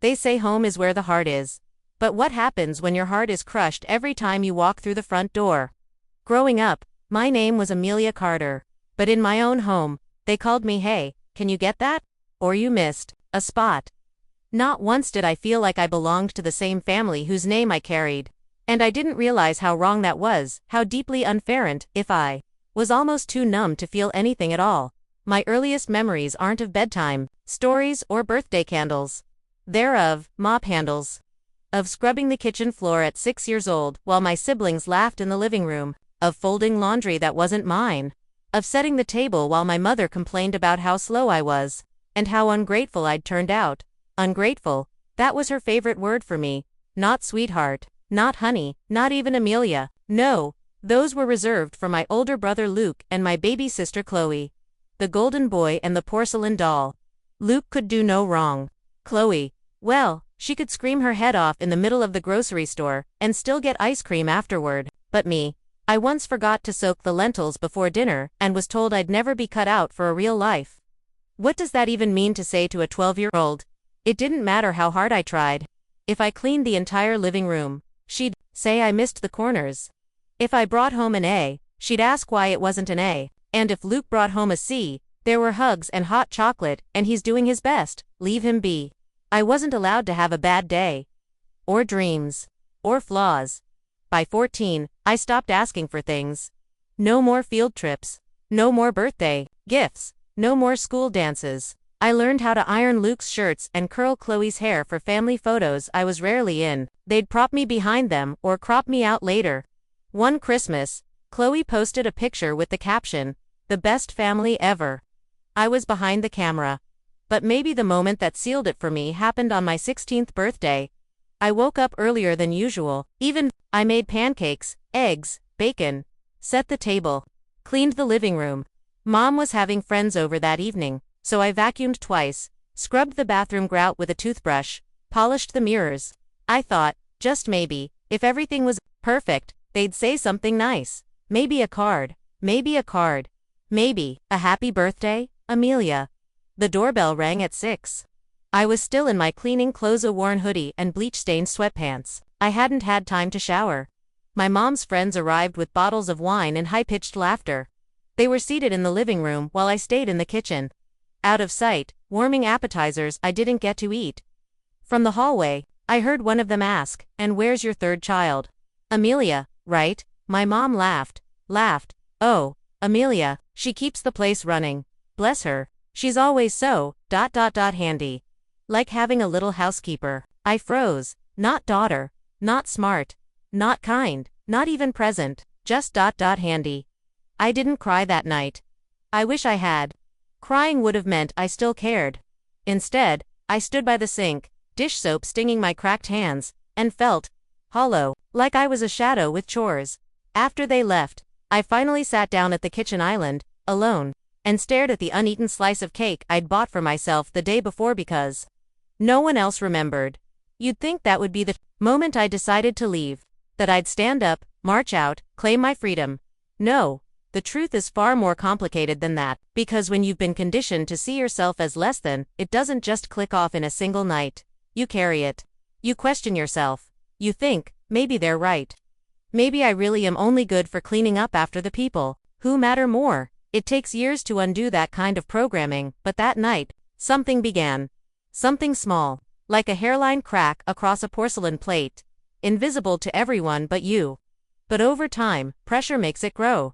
They say home is where the heart is. But what happens when your heart is crushed every time you walk through the front door? Growing up, my name was Amelia Carter. But in my own home, they called me Hey, can you get that? Or you missed a spot. Not once did I feel like I belonged to the same family whose name I carried. And I didn't realize how wrong that was, how deeply unfair and, if I was almost too numb to feel anything at all. My earliest memories aren't of bedtime stories or birthday candles. They're of mop handles. Of scrubbing the kitchen floor at 6 years old while my siblings laughed in the living room. Of folding laundry that wasn't mine. Of setting the table while my mother complained about how slow I was. And how ungrateful I'd turned out. Ungrateful, that was her favorite word for me. Not sweetheart, not honey, not even Amelia. No, those were reserved for my older brother Luke and my baby sister Chloe. The golden boy and the porcelain doll. Luke could do no wrong. Chloe, well, she could scream her head off in the middle of the grocery store and still get ice cream afterward. But me, I once forgot to soak the lentils before dinner and was told I'd never be cut out for a real life. What does that even mean to say to a 12-year-old? It didn't matter how hard I tried. If I cleaned the entire living room, she'd say I missed the corners. If I brought home an A, she'd ask why it wasn't an A. And if Luke brought home a C, there were hugs and hot chocolate, and he's doing his best, leave him be. I wasn't allowed to have a bad day. Or dreams. Or flaws. By 14, I stopped asking for things. No more field trips. No more birthday gifts. No more school dances. I learned how to iron Luke's shirts and curl Chloe's hair for family photos I was rarely in. They'd prop me behind them or crop me out later. One Christmas, Chloe posted a picture with the caption, "The best family ever." I was behind the camera. But maybe the moment that sealed it for me happened on my 16th birthday. I woke up earlier than usual. I made pancakes, eggs, bacon, set the table, cleaned the living room. Mom was having friends over that evening, so I vacuumed twice, scrubbed the bathroom grout with a toothbrush, polished the mirrors. I thought, just maybe, if everything was perfect, they'd say something nice. Maybe a card. Maybe a card. Maybe a happy birthday, Amelia. The doorbell rang at 6. I was still in my cleaning clothes, a worn hoodie and bleach-stained sweatpants. I hadn't had time to shower. My mom's friends arrived with bottles of wine and high-pitched laughter. They were seated in the living room while I stayed in the kitchen. Out of sight, warming appetizers I didn't get to eat. From the hallway, I heard one of them ask, "And where's your third child?" "Amelia, right?" My mom laughed. "Oh, Amelia, she keeps the place running. Bless her. She's always so, handy. Like having a little housekeeper." I froze. Not daughter. Not smart. Not kind. Not even present. Just handy. I didn't cry that night. I wish I had. Crying would have meant I still cared. Instead, I stood by the sink, dish soap stinging my cracked hands, and felt hollow, like I was a shadow with chores. After they left, I finally sat down at the kitchen island, alone, and stared at the uneaten slice of cake I'd bought for myself the day before because no one else remembered. You'd think that would be the moment I decided to leave, that I'd stand up, march out, claim my freedom. No. The truth is far more complicated than that, because when you've been conditioned to see yourself as less than, it doesn't just click off in a single night. You carry it. You question yourself. You think, maybe they're right. Maybe I really am only good for cleaning up after the people who matter more. It takes years to undo that kind of programming, but that night, something began. Something small, like a hairline crack across a porcelain plate, invisible to everyone but you. But over time, pressure makes it grow.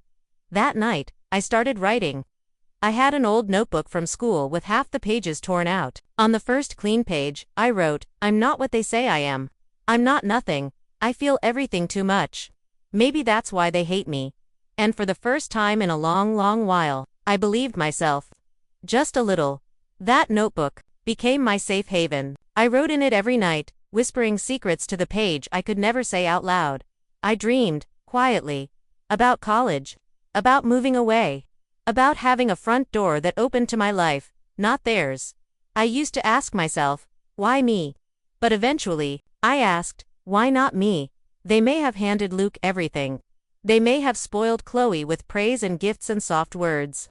That night, I started writing. I had an old notebook from school with half the pages torn out. On the first clean page, I wrote, "I'm not what they say I am. I'm not nothing. I feel everything too much. Maybe that's why they hate me." And for the first time in a long, long while, I believed myself. Just a little. That notebook became my safe haven. I wrote in it every night, whispering secrets to the page I could never say out loud. I dreamed, quietly, about college. About moving away. About having a front door that opened to my life, not theirs. I used to ask myself, why me? But eventually, I asked, why not me? They may have handed Luke everything. They may have spoiled Chloe with praise and gifts and soft words.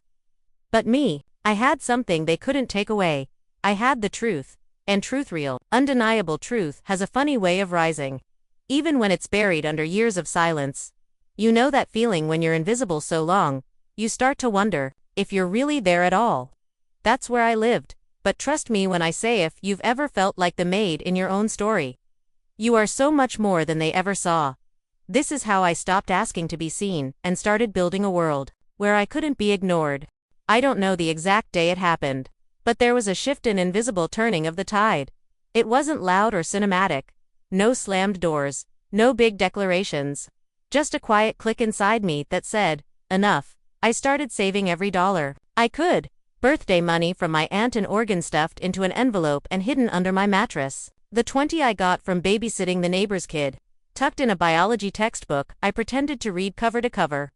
But me, I had something they couldn't take away. I had the truth. And truth, real, undeniable truth, has a funny way of rising. Even when it's buried under years of silence. You know that feeling when you're invisible so long, you start to wonder if you're really there at all. That's where I lived, but trust me when I say if you've ever felt like the maid in your own story. You are so much more than they ever saw. This is how I stopped asking to be seen and started building a world where I couldn't be ignored. I don't know the exact day it happened, but there was a shift, an invisible turning of the tide. It wasn't loud or cinematic. No slammed doors, no big declarations. Just a quiet click inside me that said, enough. I started saving every dollar I could. Birthday money from my aunt in Oregon stuffed into an envelope and hidden under my mattress. The 20 I got from babysitting the neighbor's kid. Tucked in a biology textbook I pretended to read cover to cover.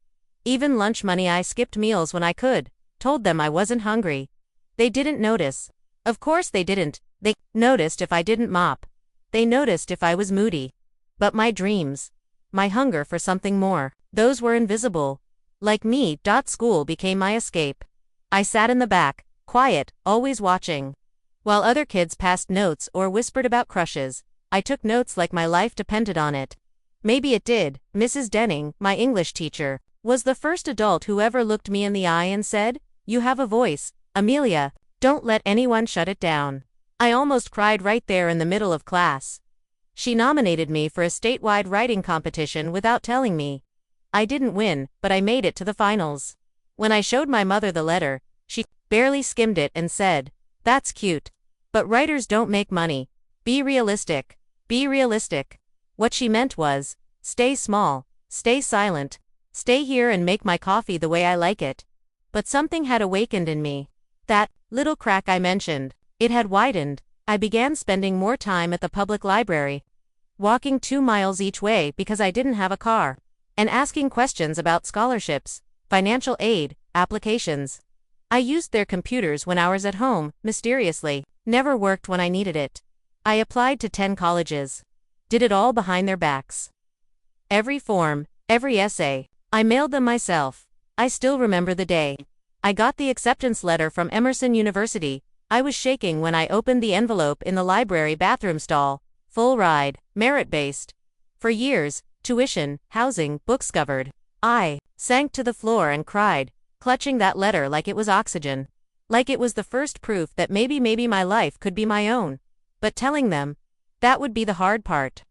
Even lunch money I skipped meals when I could. Told them I wasn't hungry. They didn't notice. Of course they didn't. They noticed if I didn't mop. They noticed if I was moody. But my dreams, my hunger for something more, those were invisible. Like me. School became my escape. I sat in the back, quiet, always watching. While other kids passed notes or whispered about crushes, I took notes like my life depended on it. Maybe it did. Mrs. Denning, my English teacher, was the first adult who ever looked me in the eye and said, "You have a voice, Amelia. Don't let anyone shut it down." I almost cried right there in the middle of class. She nominated me for a statewide writing competition without telling me. I didn't win, but I made it to the finals. When I showed my mother the letter, she barely skimmed it and said, "That's cute. But writers don't make money. Be realistic. Be realistic." What she meant was, stay small, stay silent, stay here and make my coffee the way I like it. But something had awakened in me. That little crack I mentioned, it had widened. I began spending more time at the public library, walking 2 miles each way because I didn't have a car, and asking questions about scholarships, financial aid, applications. I used their computers when I was at home, mysteriously, never worked when I needed it. I applied to 10 colleges. Did it all behind their backs. Every form, every essay, I mailed them myself. I still remember the day I got the acceptance letter from Emerson University. I was shaking when I opened the envelope in the library bathroom stall. Full ride, merit-based. For years, tuition, housing, books covered. I sank to the floor and cried, clutching that letter like it was oxygen. Like it was the first proof that maybe my life could be my own. But telling them, that would be the hard part.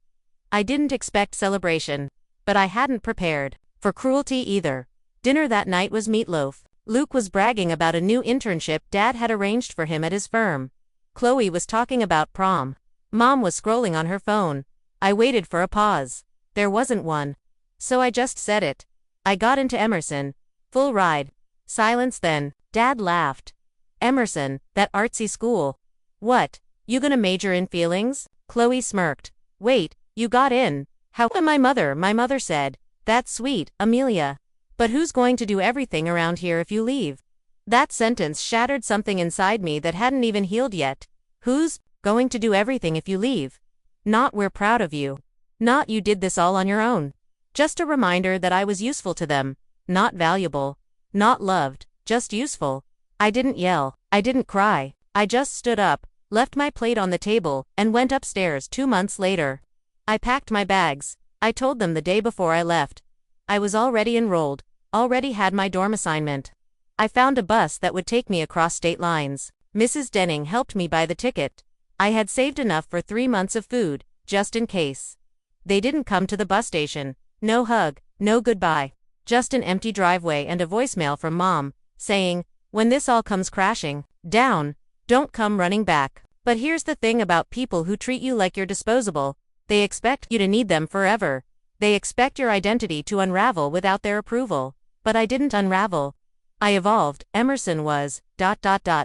I didn't expect celebration, but I hadn't prepared for cruelty either. Dinner that night was meatloaf. Luke was bragging about a new internship Dad had arranged for him at his firm. Chloe was talking about prom. Mom was scrolling on her phone. I waited for a pause. There wasn't one. So I just said it. I got into Emerson. Full ride. Silence then. Dad laughed. Emerson, that artsy school. What, you gonna major in feelings? Chloe smirked. Wait, you got in. How? My mother said, "That's sweet, Amelia. But who's going to do everything around here if you leave?" That sentence shattered something inside me that hadn't even healed yet. Who's going to do everything if you leave? Not "we're proud of you." Not "you did this all on your own." Just a reminder that I was useful to them. Not valuable. Not loved. Just useful. I didn't yell. I didn't cry. I just stood up, left my plate on the table, and went upstairs 2 months later. I packed my bags. I told them the day before I left. I was already enrolled. Already had my dorm assignment. I found a bus that would take me across state lines. Mrs. Denning helped me buy the ticket. I had saved enough for 3 months of food, just in case. They didn't come to the bus station. No hug, no goodbye. Just an empty driveway and a voicemail from Mom, saying, "When this all comes crashing down, don't come running back." But here's the thing about people who treat you like you're disposable. They expect you to need them forever. They expect your identity to unravel without their approval. But I didn't unravel. I evolved. Emerson was,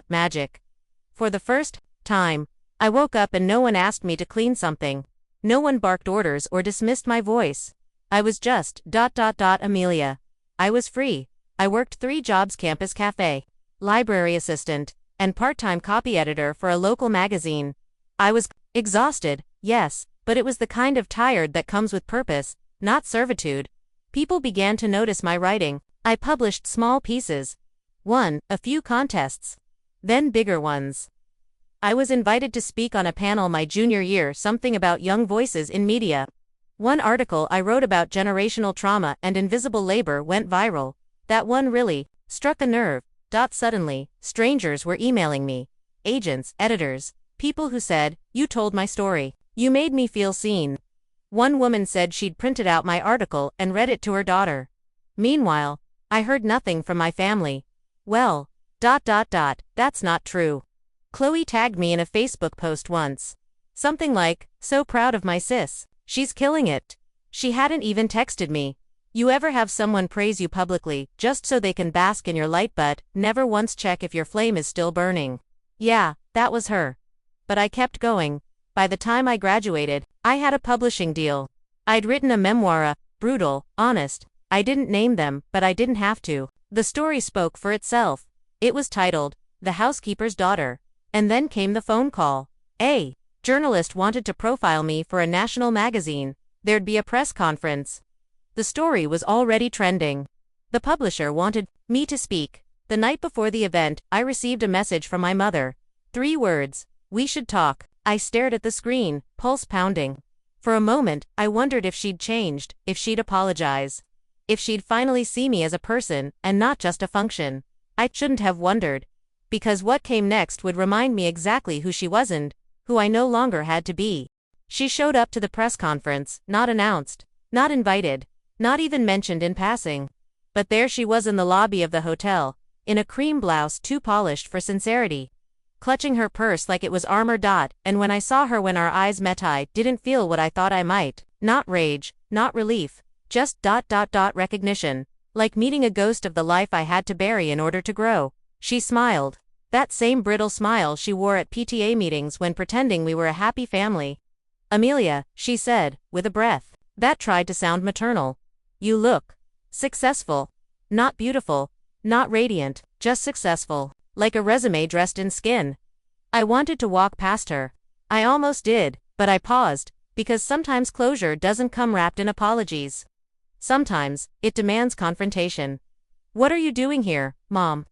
magic. For the first time, I woke up and no one asked me to clean something. No one barked orders or dismissed my voice. I was just, Amelia. I was free. I worked 3 jobs: campus cafe, library assistant, and part-time copy editor for a local magazine. I was exhausted, yes, but it was the kind of tired that comes with purpose, not servitude. People began to notice my writing. I published small pieces. Won a few contests. Then bigger ones. I was invited to speak on a panel my junior year, something about young voices in media. One article I wrote about generational trauma and invisible labor went viral. That one really struck a nerve. Suddenly, strangers were emailing me. Agents, editors, people who said, "You told my story. You made me feel seen." One woman said she'd printed out my article and read it to her daughter. Meanwhile, I heard nothing from my family. Well, that's not true. Chloe tagged me in a Facebook post once. Something like, "So proud of my sis. She's killing it." She hadn't even texted me. You ever have someone praise you publicly, just so they can bask in your light but never once check if your flame is still burning? Yeah, that was her. But I kept going. By the time I graduated, I had a publishing deal. I'd written a memoir, brutal, honest. I didn't name them, but I didn't have to. The story spoke for itself. It was titled, The Housekeeper's Daughter. And then came the phone call. A journalist wanted to profile me for a national magazine. There'd be a press conference. The story was already trending. The publisher wanted me to speak. The night before the event, I received a message from my mother. 3 words, "We should talk." I stared at the screen, pulse pounding. For a moment, I wondered if she'd changed, if she'd apologize. If she'd finally see me as a person, and not just a function. I shouldn't have wondered. Because what came next would remind me exactly who she was and who I no longer had to be. She showed up to the press conference, not announced, not invited, not even mentioned in passing. But there she was in the lobby of the hotel, in a cream blouse too polished for sincerity, clutching her purse like it was armor. And when I saw her, when our eyes met, I didn't feel what I thought I might. Not rage, not relief, just recognition, like meeting a ghost of the life I had to bury in order to grow. She smiled. That same brittle smile she wore at PTA meetings when pretending we were a happy family. "Amelia," she said, with a breath that tried to sound maternal. "You look successful. Not beautiful, not radiant, just successful, like a resume dressed in skin." I wanted to walk past her. I almost did, but I paused, because sometimes closure doesn't come wrapped in apologies. Sometimes, it demands confrontation. "What are you doing here, Mom?"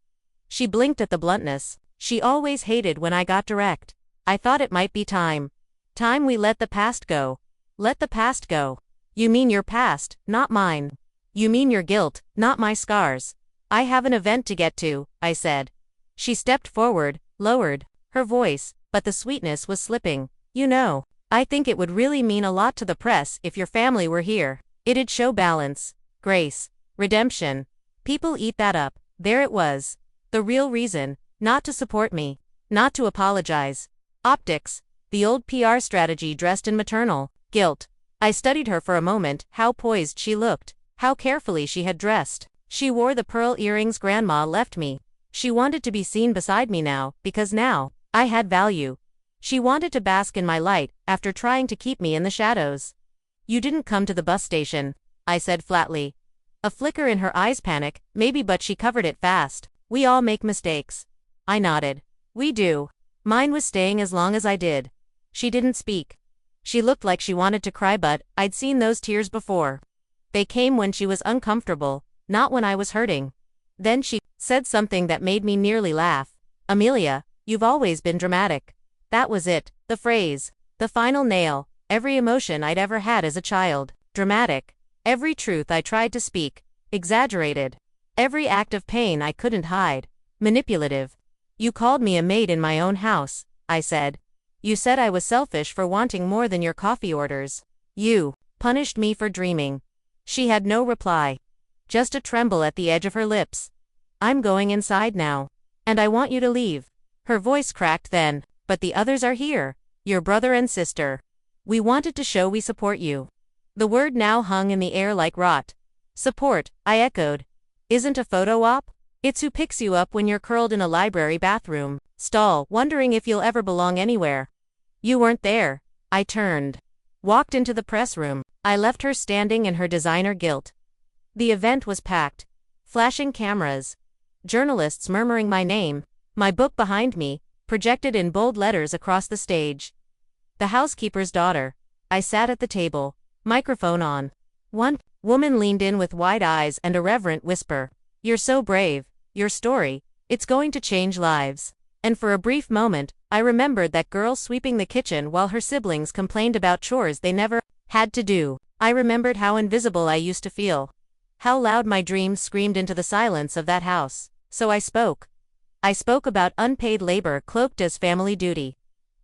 She blinked at the bluntness. She always hated when I got direct. I thought it might be time. Time we let the past go. Let the past go. "You mean your past, not mine. You mean your guilt, not my scars." "I have an event to get to," I said. She stepped forward, lowered her voice, but the sweetness was slipping. "You know, I think it would really mean a lot to the press if your family were here. It'd show balance, grace, redemption." People eat that up. There it was. The real reason, not to support me, not to apologize. Optics, the old PR strategy dressed in maternal guilt. I studied her for a moment, how poised she looked, how carefully she had dressed. She wore the pearl earrings Grandma left me. She wanted to be seen beside me now, because now I had value. She wanted to bask in my light, after trying to keep me in the shadows. "You didn't come to the bus station," I said flatly. A flicker in her eyes, panic, maybe, but she covered it fast. "We all make mistakes." I nodded. "We do." Mine was staying as long as I did. She didn't speak. She looked like she wanted to cry, but I'd seen those tears before. They came when she was uncomfortable, not when I was hurting. Then she said something that made me nearly laugh. "Amelia, you've always been dramatic." That was it, the phrase, the final nail. Every emotion I'd ever had as a child, dramatic. Every truth I tried to speak, exaggerated. Every act of pain I couldn't hide, manipulative. "You called me a maid in my own house," I said. "You said I was selfish for wanting more than your coffee orders. You punished me for dreaming." She had no reply. Just a tremble at the edge of her lips. "I'm going inside now. And I want you to leave." Her voice cracked then. "But the others are here. Your brother and sister. We wanted to show we support you." The word now hung in the air like rot. "Support," I echoed. "Isn't a photo op? It's who picks you up when you're curled in a library bathroom stall, wondering if you'll ever belong anywhere." "You weren't there." I turned. Walked into the press room. I left her standing in her designer guilt. The event was packed. Flashing cameras. Journalists murmuring my name. My book behind me, projected in bold letters across the stage. The housekeeper's daughter. I sat at the table, microphone on. One woman leaned in with wide eyes and a reverent whisper. "You're so brave. Your story, it's going to change lives." And for a brief moment, I remembered that girl sweeping the kitchen while her siblings complained about chores they never had to do. I remembered how invisible I used to feel. How loud my dreams screamed into the silence of that house. So I spoke. I spoke about unpaid labor cloaked as family duty.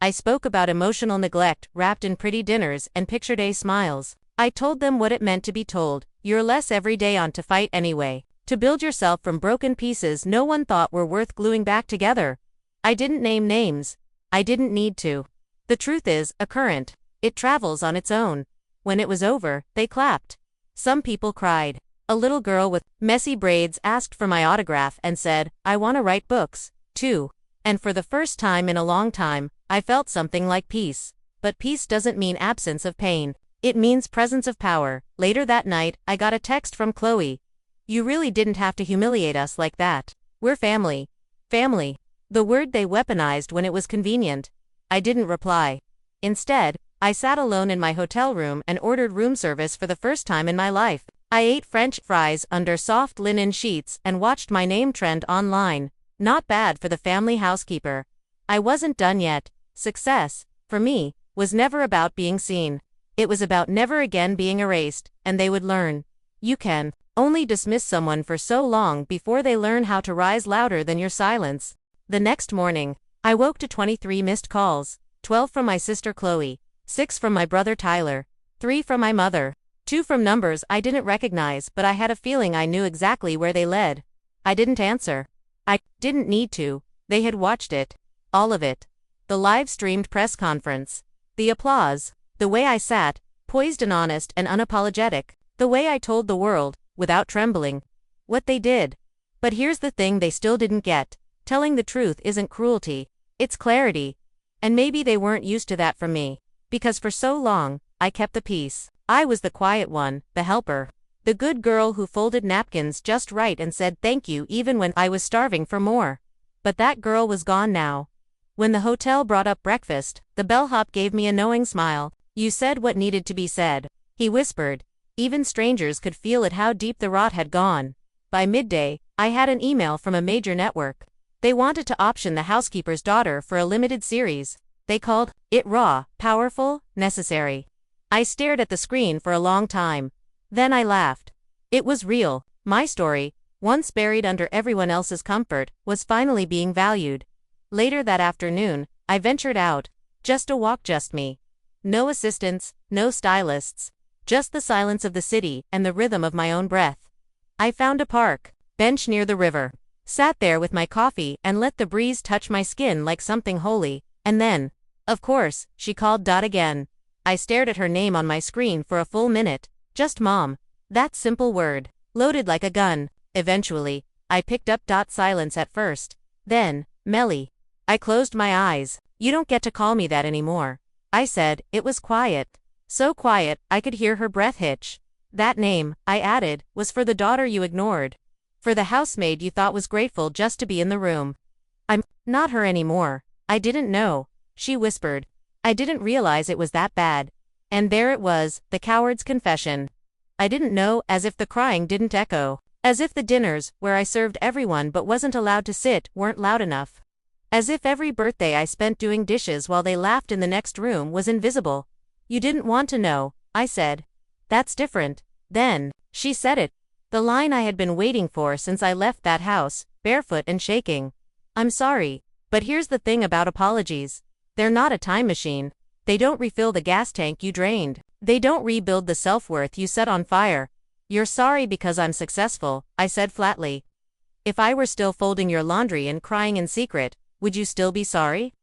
I spoke about emotional neglect wrapped in pretty dinners and picture day smiles. I told them what it meant to be told, you're less every day on to fight anyway. To build yourself from broken pieces no one thought were worth gluing back together. I didn't name names. I didn't need to. The truth is, a current. It travels on its own. When it was over, they clapped. Some people cried. A little girl with messy braids asked for my autograph and said, I want to write books, too. And for the first time in a long time, I felt something like peace. But peace doesn't mean absence of pain. It means presence of power. Later that night, I got a text from Chloe. You really didn't have to humiliate us like that. We're family. Family. The word they weaponized when it was convenient. I didn't reply. Instead, I sat alone in my hotel room and ordered room service for the first time in my life. I ate French fries under soft linen sheets and watched my name trend online. Not bad for the family housekeeper. I wasn't done yet. Success, for me, was never about being seen. It was about never again being erased, and they would learn. You can only dismiss someone for so long before they learn how to rise louder than your silence. The next morning, I woke to 23 missed calls, 12 from my sister Chloe, 6 from my brother Tyler, 3 from my mother, 2 from numbers I didn't recognize but I had a feeling I knew exactly where they led. I didn't answer. I didn't need to. They had watched it. All of it. The live-streamed press conference. The applause. The way I sat, poised and honest and unapologetic. The way I told the world, without trembling, what they did. But here's the thing they still didn't get. Telling the truth isn't cruelty. It's clarity. And maybe they weren't used to that from me. Because for so long, I kept the peace. I was the quiet one, the helper. The good girl who folded napkins just right and said thank you even when I was starving for more. But that girl was gone now. When the hotel brought up breakfast, the bellhop gave me a knowing smile. You said what needed to be said. He whispered. Even strangers could feel it how deep the rot had gone. By midday, I had an email from a major network. They wanted to option The Housekeeper's Daughter for a limited series. They called it raw, powerful, necessary. I stared at the screen for a long time. Then I laughed. It was real. My story, once buried under everyone else's comfort, was finally being valued. Later that afternoon, I ventured out. Just a walk, just me. No assistants, no stylists. Just the silence of the city and the rhythm of my own breath. I found a park, bench near the river. Sat there with my coffee and let the breeze touch my skin like something holy. And then, of course, she called Dot again. I stared at her name on my screen for a full minute. Just Mom. That simple word. Loaded like a gun. Eventually, I picked up Dot's silence at first. Then, Melly. I closed my eyes. You don't get to call me that anymore. I said. It was quiet. So quiet, I could hear her breath hitch. That name, I added, was for the daughter you ignored. For the housemaid you thought was grateful just to be in the room. I'm not her anymore. I didn't know. She whispered. I didn't realize it was that bad. And there it was, the coward's confession. I didn't know, as if the crying didn't echo. As if the dinners, where I served everyone but wasn't allowed to sit, weren't loud enough. As if every birthday I spent doing dishes while they laughed in the next room was invisible. You didn't want to know, I said. That's different. Then, she said it. The line I had been waiting for since I left that house, barefoot and shaking. I'm sorry, but here's the thing about apologies. They're not a time machine. They don't refill the gas tank you drained. They don't rebuild the self-worth you set on fire. You're sorry because I'm successful, I said flatly. If I were still folding your laundry and crying in secret, would you still be sorry?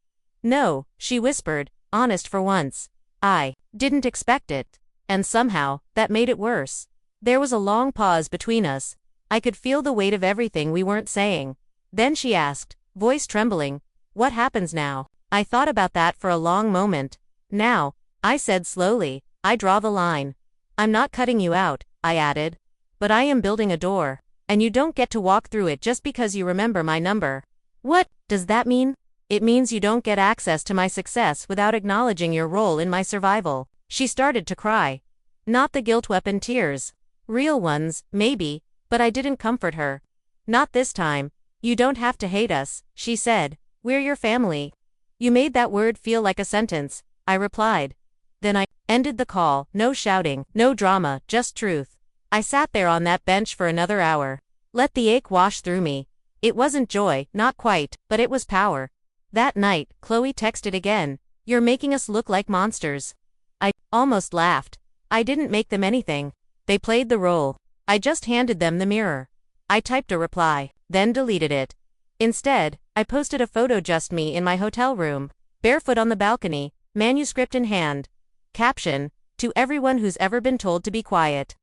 No, she whispered, honest for once. I didn't expect it. And somehow, that made it worse. There was a long pause between us. I could feel the weight of everything we weren't saying. Then she asked, voice trembling, what happens now? I thought about that for a long moment. Now, I said slowly, I draw the line. I'm not cutting you out, I added. But I am building a door. And you don't get to walk through it just because you remember my number. What does that mean? It means you don't get access to my success without acknowledging your role in my survival. She started to cry. Not the guilt weapon tears. Real ones, maybe, but I didn't comfort her. Not this time. You don't have to hate us, she said. We're your family. You made that word feel like a sentence, I replied. Then I ended the call, no shouting, no drama, just truth. I sat there on that bench for another hour. Let the ache wash through me. It wasn't joy, not quite, but it was power. That night, Chloe texted again. You're making us look like monsters. I almost laughed. I didn't make them anything. They played the role. I just handed them the mirror. I typed a reply, then deleted it. Instead, I posted a photo just me in my hotel room, barefoot on the balcony, manuscript in hand. Caption, to everyone who's ever been told to be quiet.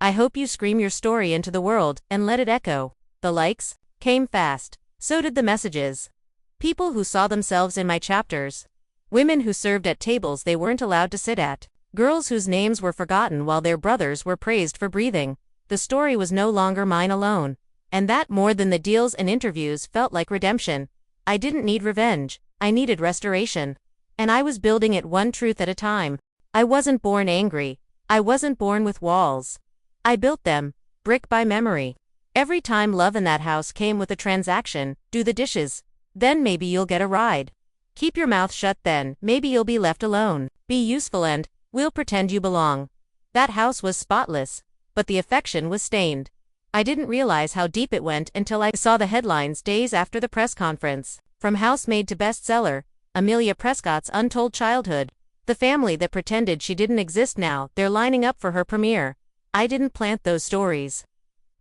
I hope you scream your story into the world and let it echo. The likes came fast. So did the messages. People who saw themselves in my chapters. Women who served at tables they weren't allowed to sit at. Girls whose names were forgotten while their brothers were praised for breathing. The story was no longer mine alone. And that, more than the deals and interviews, felt like redemption. I didn't need revenge. I needed restoration. And I was building it one truth at a time. I wasn't born angry. I wasn't born with walls. I built them, brick by memory. Every time love in that house came with a transaction, do the dishes. Then maybe you'll get a ride. Keep your mouth shut then, maybe you'll be left alone. Be useful and we'll pretend you belong. That house was spotless, but the affection was stained. I didn't realize how deep it went until I saw the headlines days after the press conference. From housemaid to bestseller, Amelia Prescott's untold childhood. The family that pretended she didn't exist now, they're lining up for her premiere. I didn't plant those stories.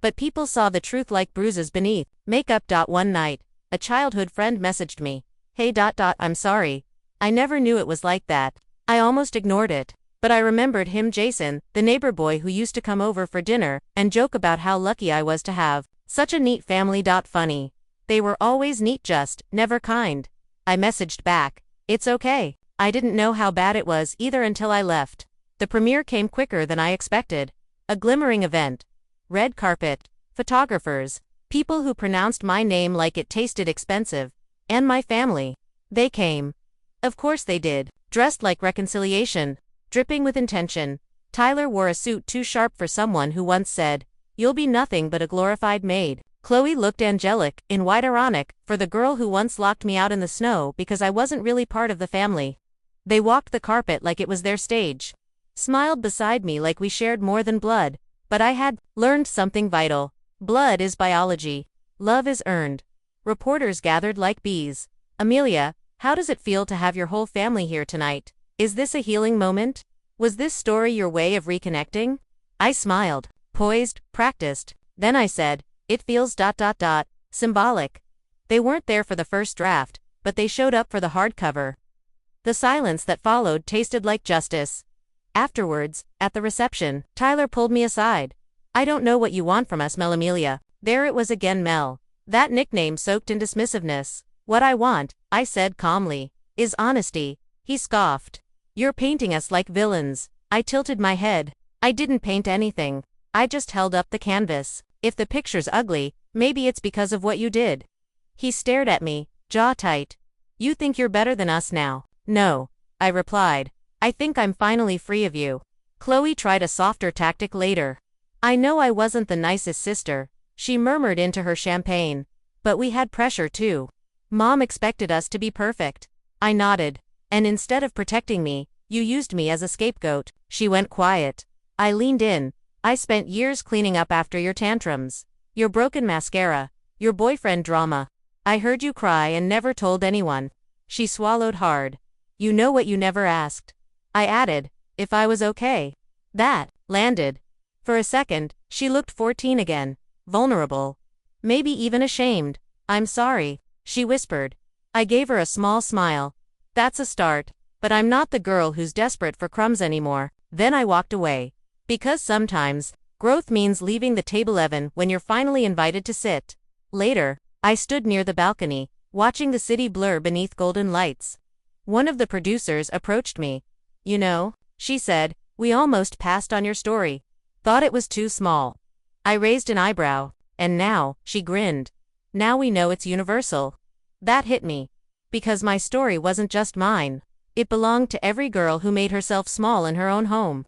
But people saw the truth like bruises beneath. Makeup. One night, a childhood friend messaged me. Hey. I'm sorry. I never knew it was like that. I almost ignored it. But I remembered him, Jason, the neighbor boy who used to come over for dinner and joke about how lucky I was to have such a neat family. Funny. They were always neat, just never kind. I messaged back. It's okay. I didn't know how bad it was either until I left. The premiere came quicker than I expected. A glimmering event. Red carpet. Photographers. People who pronounced my name like it tasted expensive. And my family. They came. Of course they did. Dressed like reconciliation. Dripping with intention. Tyler wore a suit too sharp for someone who once said, "You'll be nothing but a glorified maid." Chloe looked angelic, in white ironic, for the girl who once locked me out in the snow because I wasn't really part of the family. They walked the carpet like it was their stage. Smiled beside me like we shared more than blood. But I had learned something vital. Blood is biology. Love is earned. Reporters gathered like bees. Amelia, how does it feel to have your whole family here tonight? Is this a healing moment? Was this story your way of reconnecting? I smiled, poised, practiced. Then I said, it feels ... symbolic. They weren't there for the first draft, but they showed up for the hardcover. The silence that followed tasted like justice. Afterwards, at the reception, Tyler pulled me aside. I don't know what you want from us, Mel. Amelia. There it was again, Mel. That nickname soaked in dismissiveness. What I want, I said calmly, is honesty. He scoffed. You're painting us like villains. I tilted my head. I didn't paint anything. I just held up the canvas. If the picture's ugly, maybe it's because of what you did. He stared at me, jaw tight. You think you're better than us now? No, I replied. I think I'm finally free of you. Chloe tried a softer tactic later. I know I wasn't the nicest sister, she murmured into her champagne. But we had pressure too. Mom expected us to be perfect. I nodded. And instead of protecting me, you used me as a scapegoat. She went quiet. I leaned in. I spent years cleaning up after your tantrums. Your broken mascara. Your boyfriend drama. I heard you cry and never told anyone. She swallowed hard. You know what you never asked. I added, if I was okay. That landed. For a second, she looked 14 again. Vulnerable. Maybe even ashamed. I'm sorry, she whispered. I gave her a small smile. That's a start. But I'm not the girl who's desperate for crumbs anymore. Then I walked away. Because sometimes, growth means leaving the table even when you're finally invited to sit. Later, I stood near the balcony, watching the city blur beneath golden lights. One of the producers approached me. You know, she said, we almost passed on your story. Thought it was too small. I raised an eyebrow. And now, she grinned. Now we know it's universal. That hit me. Because my story wasn't just mine. It belonged to every girl who made herself small in her own home.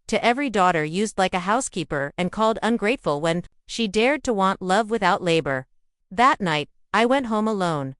To every daughter used like a housekeeper and called ungrateful when she dared to want love without labor. That night, I went home alone.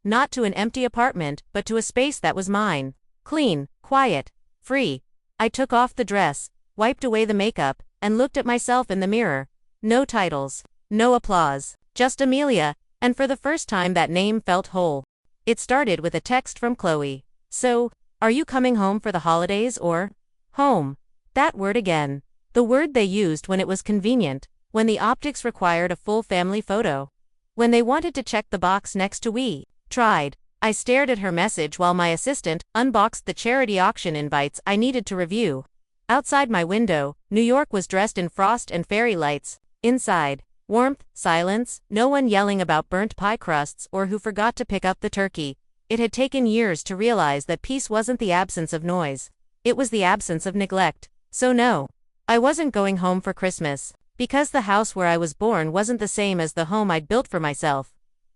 Not to an empty apartment, but to a space that was mine. Clean, quiet, free. I took off the dress, wiped away the makeup, and looked at myself in the mirror. No titles, no applause, just Amelia, and for the first time that name felt whole. It started with a text from Chloe. So, are you coming home for the holidays or? Home. That word again. The word they used when it was convenient, when the optics required a full family photo. When they wanted to check the box next to we tried. I stared at her message while my assistant unboxed the charity auction invites I needed to review. Outside my window, New York was dressed in frost and fairy lights. Inside, warmth, silence, no one yelling about burnt pie crusts or who forgot to pick up the turkey. It had taken years to realize that peace wasn't the absence of noise. It was the absence of neglect. So no, I wasn't going home for Christmas, because the house where I was born wasn't the same as the home I'd built for myself.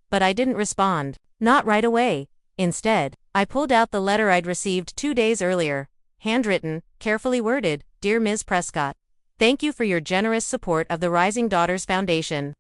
But I didn't respond. Not right away. Instead, I pulled out the letter I'd received 2 days earlier. Handwritten, carefully worded, Dear Ms. Prescott. Thank you for your generous support of the Rising Daughters Foundation.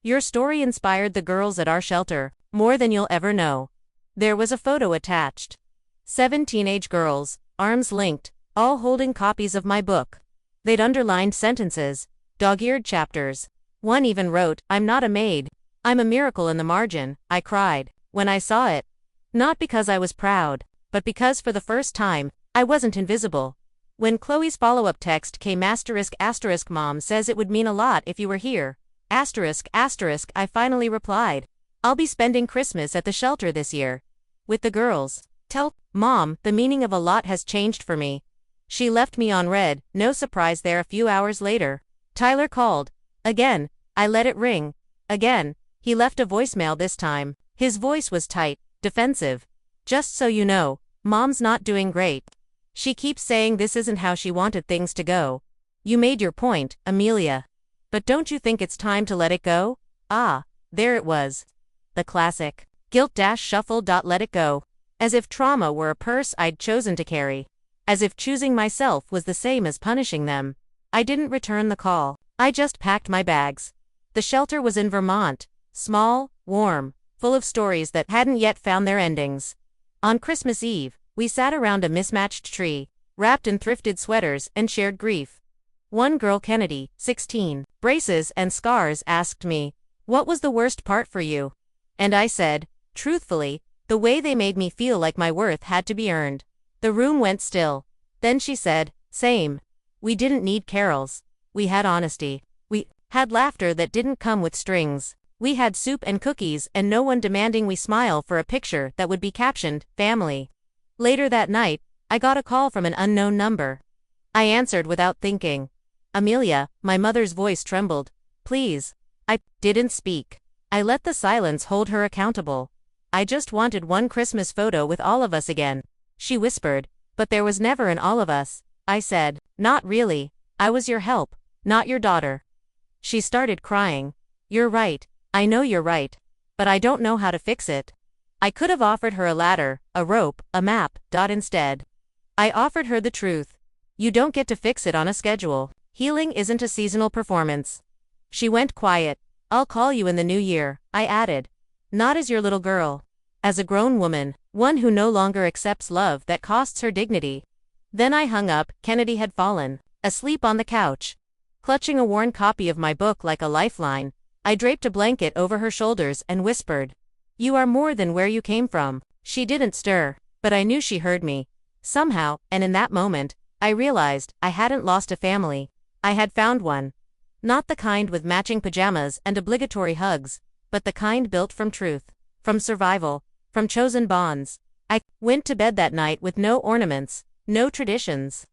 Your story inspired the girls at our shelter, more than you'll ever know. There was a photo attached. 7 teenage girls, arms linked, all holding copies of my book. They'd underlined sentences, dog-eared chapters. One even wrote, I'm not a maid. I'm a miracle in the margin. I cried when I saw it. Not because I was proud, but because for the first time, I wasn't invisible. When Chloe's follow-up text came ***, Mom says it would mean a lot if you were here. ***, I finally replied. I'll be spending Christmas at the shelter this year. With the girls. Tell Mom, the meaning of a lot has changed for me. She left me on read, no surprise there a few hours later. Tyler called. Again. I let it ring. Again. He left a voicemail this time. His voice was tight, defensive. Just so you know, Mom's not doing great. She keeps saying this isn't how she wanted things to go. You made your point, Amelia. But don't you think it's time to let it go? Ah, there it was. The classic. Guilt-shuffle. Let it go. As if trauma were a purse I'd chosen to carry. As if choosing myself was the same as punishing them. I didn't return the call. I just packed my bags. The shelter was in Vermont. Small, warm, full of stories that hadn't yet found their endings. On Christmas Eve, we sat around a mismatched tree, wrapped in thrifted sweaters and shared grief. One girl, Kennedy, 16, braces and scars, asked me, what was the worst part for you? And I said, truthfully, the way they made me feel like my worth had to be earned. The room went still. Then she said, same. We didn't need carols. We had honesty. We had laughter that didn't come with strings. We had soup and cookies and no one demanding we smile for a picture that would be captioned, family. Later that night, I got a call from an unknown number. I answered without thinking. Amelia, my mother's voice trembled. Please. I didn't speak. I let the silence hold her accountable. I just wanted one Christmas photo with all of us again. She whispered, but there was never an all of us. I said, not really. I was your help, not your daughter. She started crying. You're right. I know you're right. But I don't know how to fix it. I could have offered her a ladder, a rope, a map. Instead, I offered her the truth. You don't get to fix it on a schedule. Healing isn't a seasonal performance. She went quiet. I'll call you in the new year, I added. Not as your little girl. As a grown woman, one who no longer accepts love that costs her dignity. Then I hung up. Kennedy had fallen, asleep on the couch. Clutching a worn copy of my book like a lifeline, I draped a blanket over her shoulders and whispered, you are more than where you came from. She didn't stir, but I knew she heard me. Somehow, and in that moment, I realized I hadn't lost a family. I had found one. Not the kind with matching pajamas and obligatory hugs, but the kind built from truth, from survival, from chosen bonds. I went to bed that night with no ornaments, no traditions.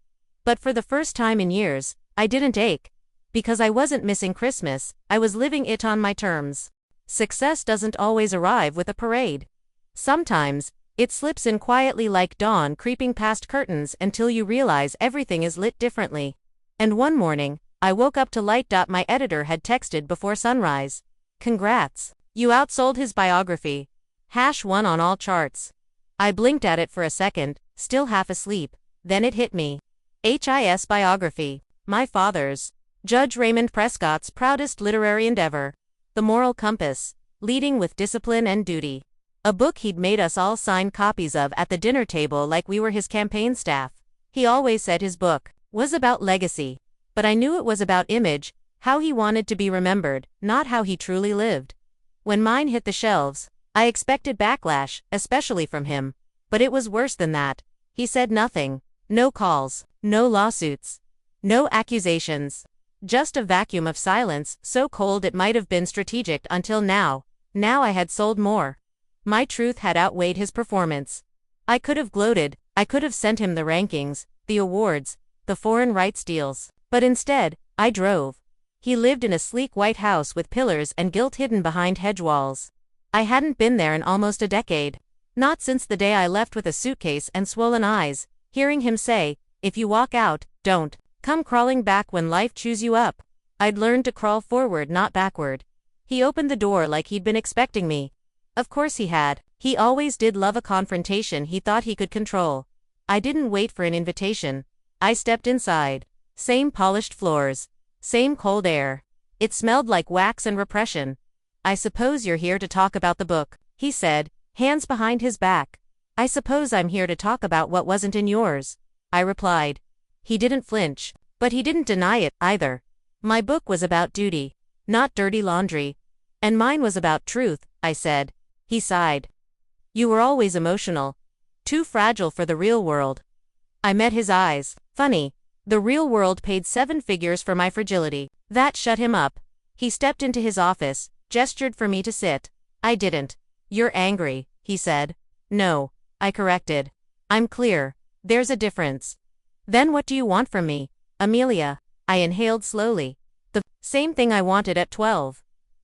But for the first time in years, I didn't ache. Because I wasn't missing Christmas, I was living it on my terms. Success doesn't always arrive with a parade. Sometimes, it slips in quietly like dawn creeping past curtains until you realize everything is lit differently. And one morning, I woke up to light. My editor had texted before sunrise. Congrats. You outsold his biography. #1 on all charts. I blinked at it for a second, still half asleep. Then it hit me. HIS biography. My father's. Judge Raymond Prescott's proudest literary endeavor. The moral compass. Leading with discipline and duty. A book he'd made us all sign copies of at the dinner table like we were his campaign staff. He always said his book was about legacy. But I knew it was about image, how he wanted to be remembered, not how he truly lived. When mine hit the shelves, I expected backlash, especially from him. But it was worse than that. He said nothing. No calls, no lawsuits, no accusations. Just a vacuum of silence, so cold it might have been strategic until now. Now I had sold more. My truth had outweighed his performance. I could have gloated, I could have sent him the rankings, the awards, the foreign rights deals. But instead, I drove. He lived in a sleek white house with pillars and gilt hidden behind hedge walls. I hadn't been there in almost a decade. Not since the day I left with a suitcase and swollen eyes, hearing him say, "If you walk out, don't come crawling back when life chews you up." I'd learned to crawl forward, not backward. He opened the door like he'd been expecting me. Of course he had. He always did love a confrontation he thought he could control. I didn't wait for an invitation. I stepped inside. Same polished floors. Same cold air. It smelled like wax and repression. "I suppose you're here to talk about the book," he said, hands behind his back. "I suppose I'm here to talk about what wasn't in yours," I replied. He didn't flinch, but he didn't deny it, either. My book was about duty, not dirty laundry. And mine was about truth, I said. He sighed. "You were always emotional. Too fragile for the real world." I met his eyes. Funny. The real world paid 7 figures for my fragility. That shut him up. He stepped into his office, gestured for me to sit. I didn't. "You're angry," he said. "No," I corrected. "I'm clear. There's a difference." "Then what do you want from me, Amelia?" I inhaled slowly. "The same thing I wanted at 12.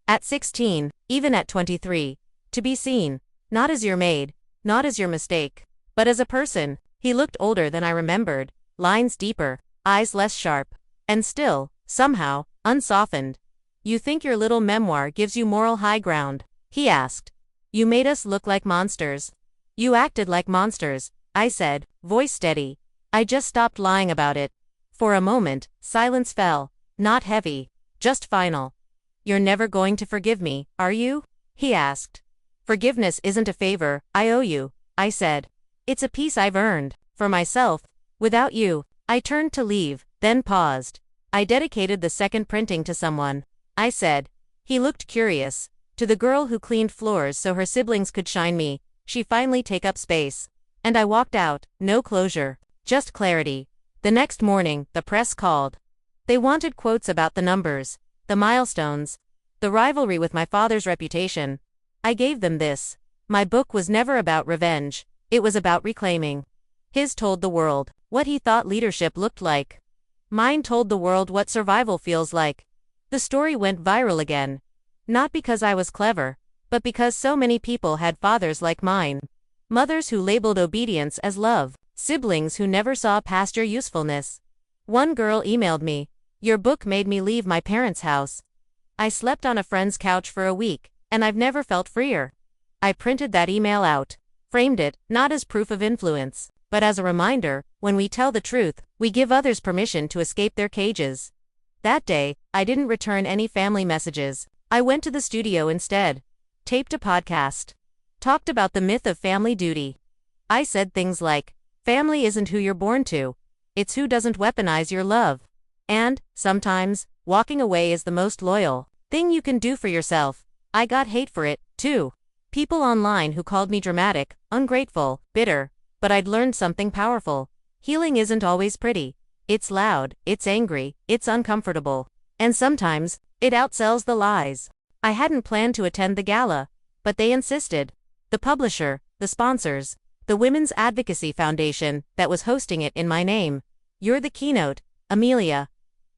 At 16, even at 23. To be seen. Not as your maid, not as your mistake, but as a person." He looked older than I remembered, lines deeper, eyes less sharp, and still, somehow, unsoftened. "You think your little memoir gives you moral high ground?" he asked. "You made us look like monsters." "You acted like monsters," I said, voice steady. I just stopped lying about it. For a moment, silence fell, not heavy, just final. "You're never going to forgive me, are you?" he asked. "Forgiveness isn't a favor I owe you," I said. "It's a peace I've earned, for myself, without you." I turned to leave, then paused. "I dedicated the second printing to someone," I said. He looked curious. "To the girl who cleaned floors so her siblings could shine me, she finally take up space." And I walked out, no closure, just clarity. The next morning, the press called. They wanted quotes about the numbers, the milestones, the rivalry with my father's reputation. I gave them this. My book was never about revenge. It was about reclaiming. His told the world what he thought leadership looked like. Mine told the world what survival feels like. The story went viral again. Not because I was clever, but because so many people had fathers like mine. Mothers who labeled obedience as love. Siblings who never saw past your usefulness. One girl emailed me, "Your book made me leave my parents' house. I slept on a friend's couch for a week, and I've never felt freer." I printed that email out. Framed it, not as proof of influence, but as a reminder, when we tell the truth, we give others permission to escape their cages. That day, I didn't return any family messages. I went to the studio instead. Taped a podcast. Talked about the myth of family duty. I said things like, "Family isn't who you're born to. It's who doesn't weaponize your love." And, sometimes, walking away is the most loyal thing you can do for yourself. I got hate for it, too. People online who called me dramatic, ungrateful, bitter. But I'd learned something powerful. Healing isn't always pretty. It's loud, it's angry, it's uncomfortable. And sometimes, it outsells the lies. I hadn't planned to attend the gala, but they insisted. The publisher, the sponsors, the Women's Advocacy Foundation that was hosting it in my name. "You're the keynote, Amelia.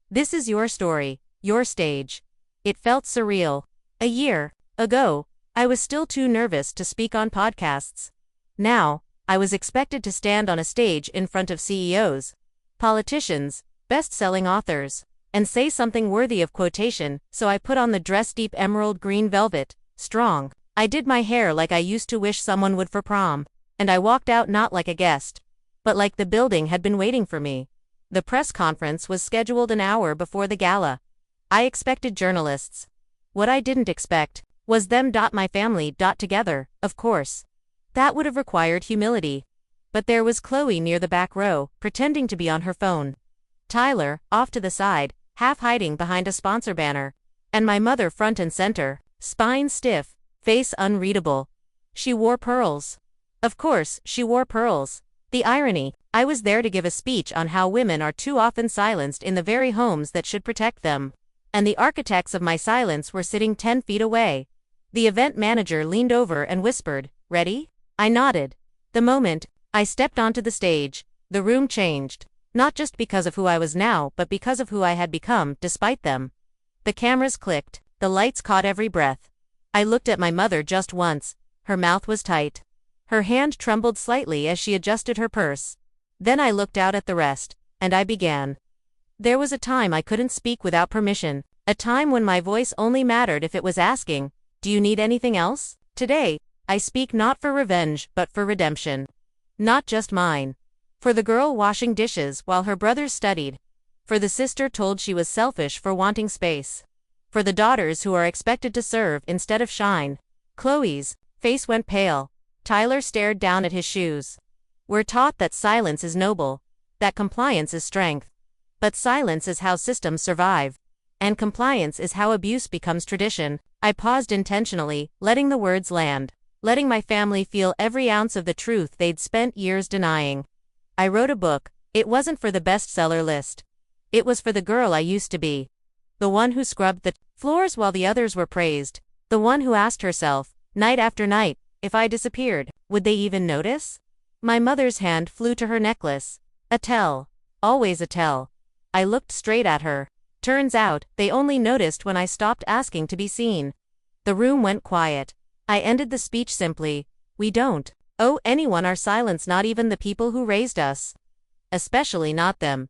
This is your story, your stage." It felt surreal. A year ago, I was still too nervous to speak on podcasts. Now, I was expected to stand on a stage in front of CEOs, politicians, best-selling authors, and say something worthy of quotation, so I put on the dress-deep emerald green velvet, strong. I did my hair like I used to wish someone would for prom, and I walked out not like a guest, but like the building had been waiting for me. The press conference was scheduled an hour before the gala. I expected journalists. What I didn't expect Was them. My family. Together, of course. That would have required humility. But there was Chloe near the back row, pretending to be on her phone. Tyler, off to the side, half hiding behind a sponsor banner. And my mother front and center, spine stiff, face unreadable. She wore pearls. Of course, she wore pearls. The irony, I was there to give a speech on how women are too often silenced in the very homes that should protect them. And the architects of my silence were sitting 10 feet away. The event manager leaned over and whispered, "Ready?" I nodded. The moment I stepped onto the stage, the room changed. Not just because of who I was now, but because of who I had become, despite them. The cameras clicked, the lights caught every breath. I looked at my mother just once. Her mouth was tight. Her hand trembled slightly as she adjusted her purse. Then I looked out at the rest, and I began. There was a time I couldn't speak without permission, a time when my voice only mattered if it was asking, "Do you need anything else?" Today, I speak not for revenge but for redemption. Not just mine. For the girl washing dishes while her brothers studied. For the sister told she was selfish for wanting space. For the daughters who are expected to serve instead of shine. Chloe's face went pale. Tyler stared down at his shoes. We're taught that silence is noble, that compliance is strength. But silence is how systems survive. And compliance is how abuse becomes tradition. I paused intentionally, letting the words land. Letting my family feel every ounce of the truth they'd spent years denying. I wrote a book. It wasn't for the bestseller list. It was for the girl I used to be. The one who scrubbed the floors while the others were praised. The one who asked herself, night after night, if I disappeared, would they even notice? My mother's hand flew to her necklace. A tell. Always a tell. I looked straight at her. Turns out, they only noticed when I stopped asking to be seen. The room went quiet. I ended the speech simply. We don't owe anyone our silence, not even the people who raised us. Especially not them.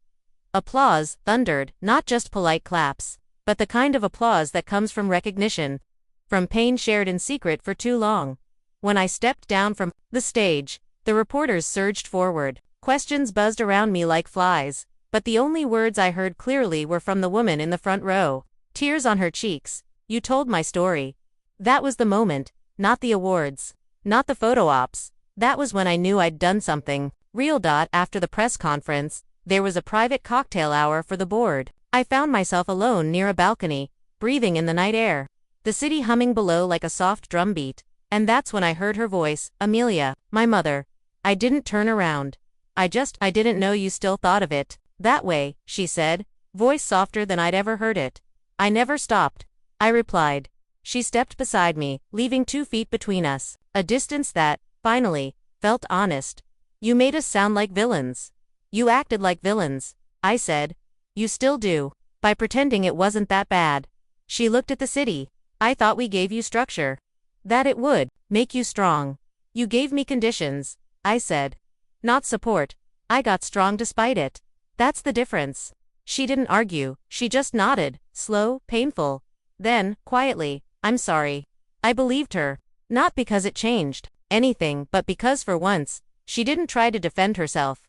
Applause thundered, not just polite claps, but the kind of applause that comes from recognition. From pain shared in secret for too long. When I stepped down from the stage, the reporters surged forward. Questions buzzed around me like flies, but the only words I heard clearly were from the woman in the front row. Tears on her cheeks. You told my story. That was the moment, not the awards, not the photo ops. That was when I knew I'd done something real. After the press conference, there was a private cocktail hour for the board. I found myself alone near a balcony, breathing in the night air. The city humming below like a soft drum beat. And that's when I heard her voice, Amelia, my mother. I didn't turn around. I didn't know you still thought of it that way, she said, voice softer than I'd ever heard it. I never stopped, I replied. She stepped beside me, leaving 2 feet between us, a distance that, finally, felt honest. You made us sound like villains. You acted like villains, I said. You still do, by pretending it wasn't that bad. She looked at the city. I thought we gave you structure. That it would make you strong. You gave me conditions, I said. Not support. I got strong despite it. That's the difference. She didn't argue, she just nodded, slow, painful. Then, quietly, I'm sorry. I believed her. Not because it changed anything, but because for once, she didn't try to defend herself.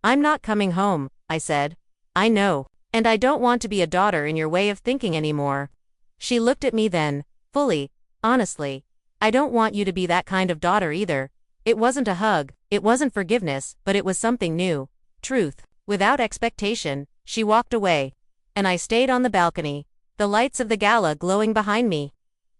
I'm not coming home, I said. I know. And I don't want to be a daughter in your way of thinking anymore. She looked at me then, fully, honestly. I don't want you to be that kind of daughter either. It wasn't a hug, it wasn't forgiveness, but it was something new. Truth. Without expectation, she walked away. And I stayed on the balcony, the lights of the gala glowing behind me.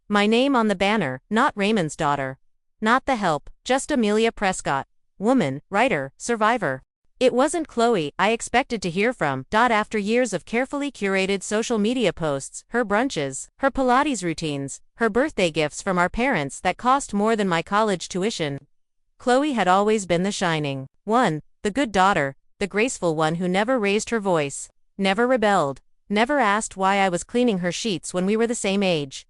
My name on the banner, not Raymond's daughter. Not the help, just Amelia Prescott. Woman, writer, survivor. It wasn't Chloe I expected to hear from. After years of carefully curated social media posts, her brunches, her Pilates routines, her birthday gifts from our parents that cost more than my college tuition. Chloe had always been the shining one, the good daughter, the graceful one who never raised her voice, never rebelled, never asked why I was cleaning her sheets when we were the same age.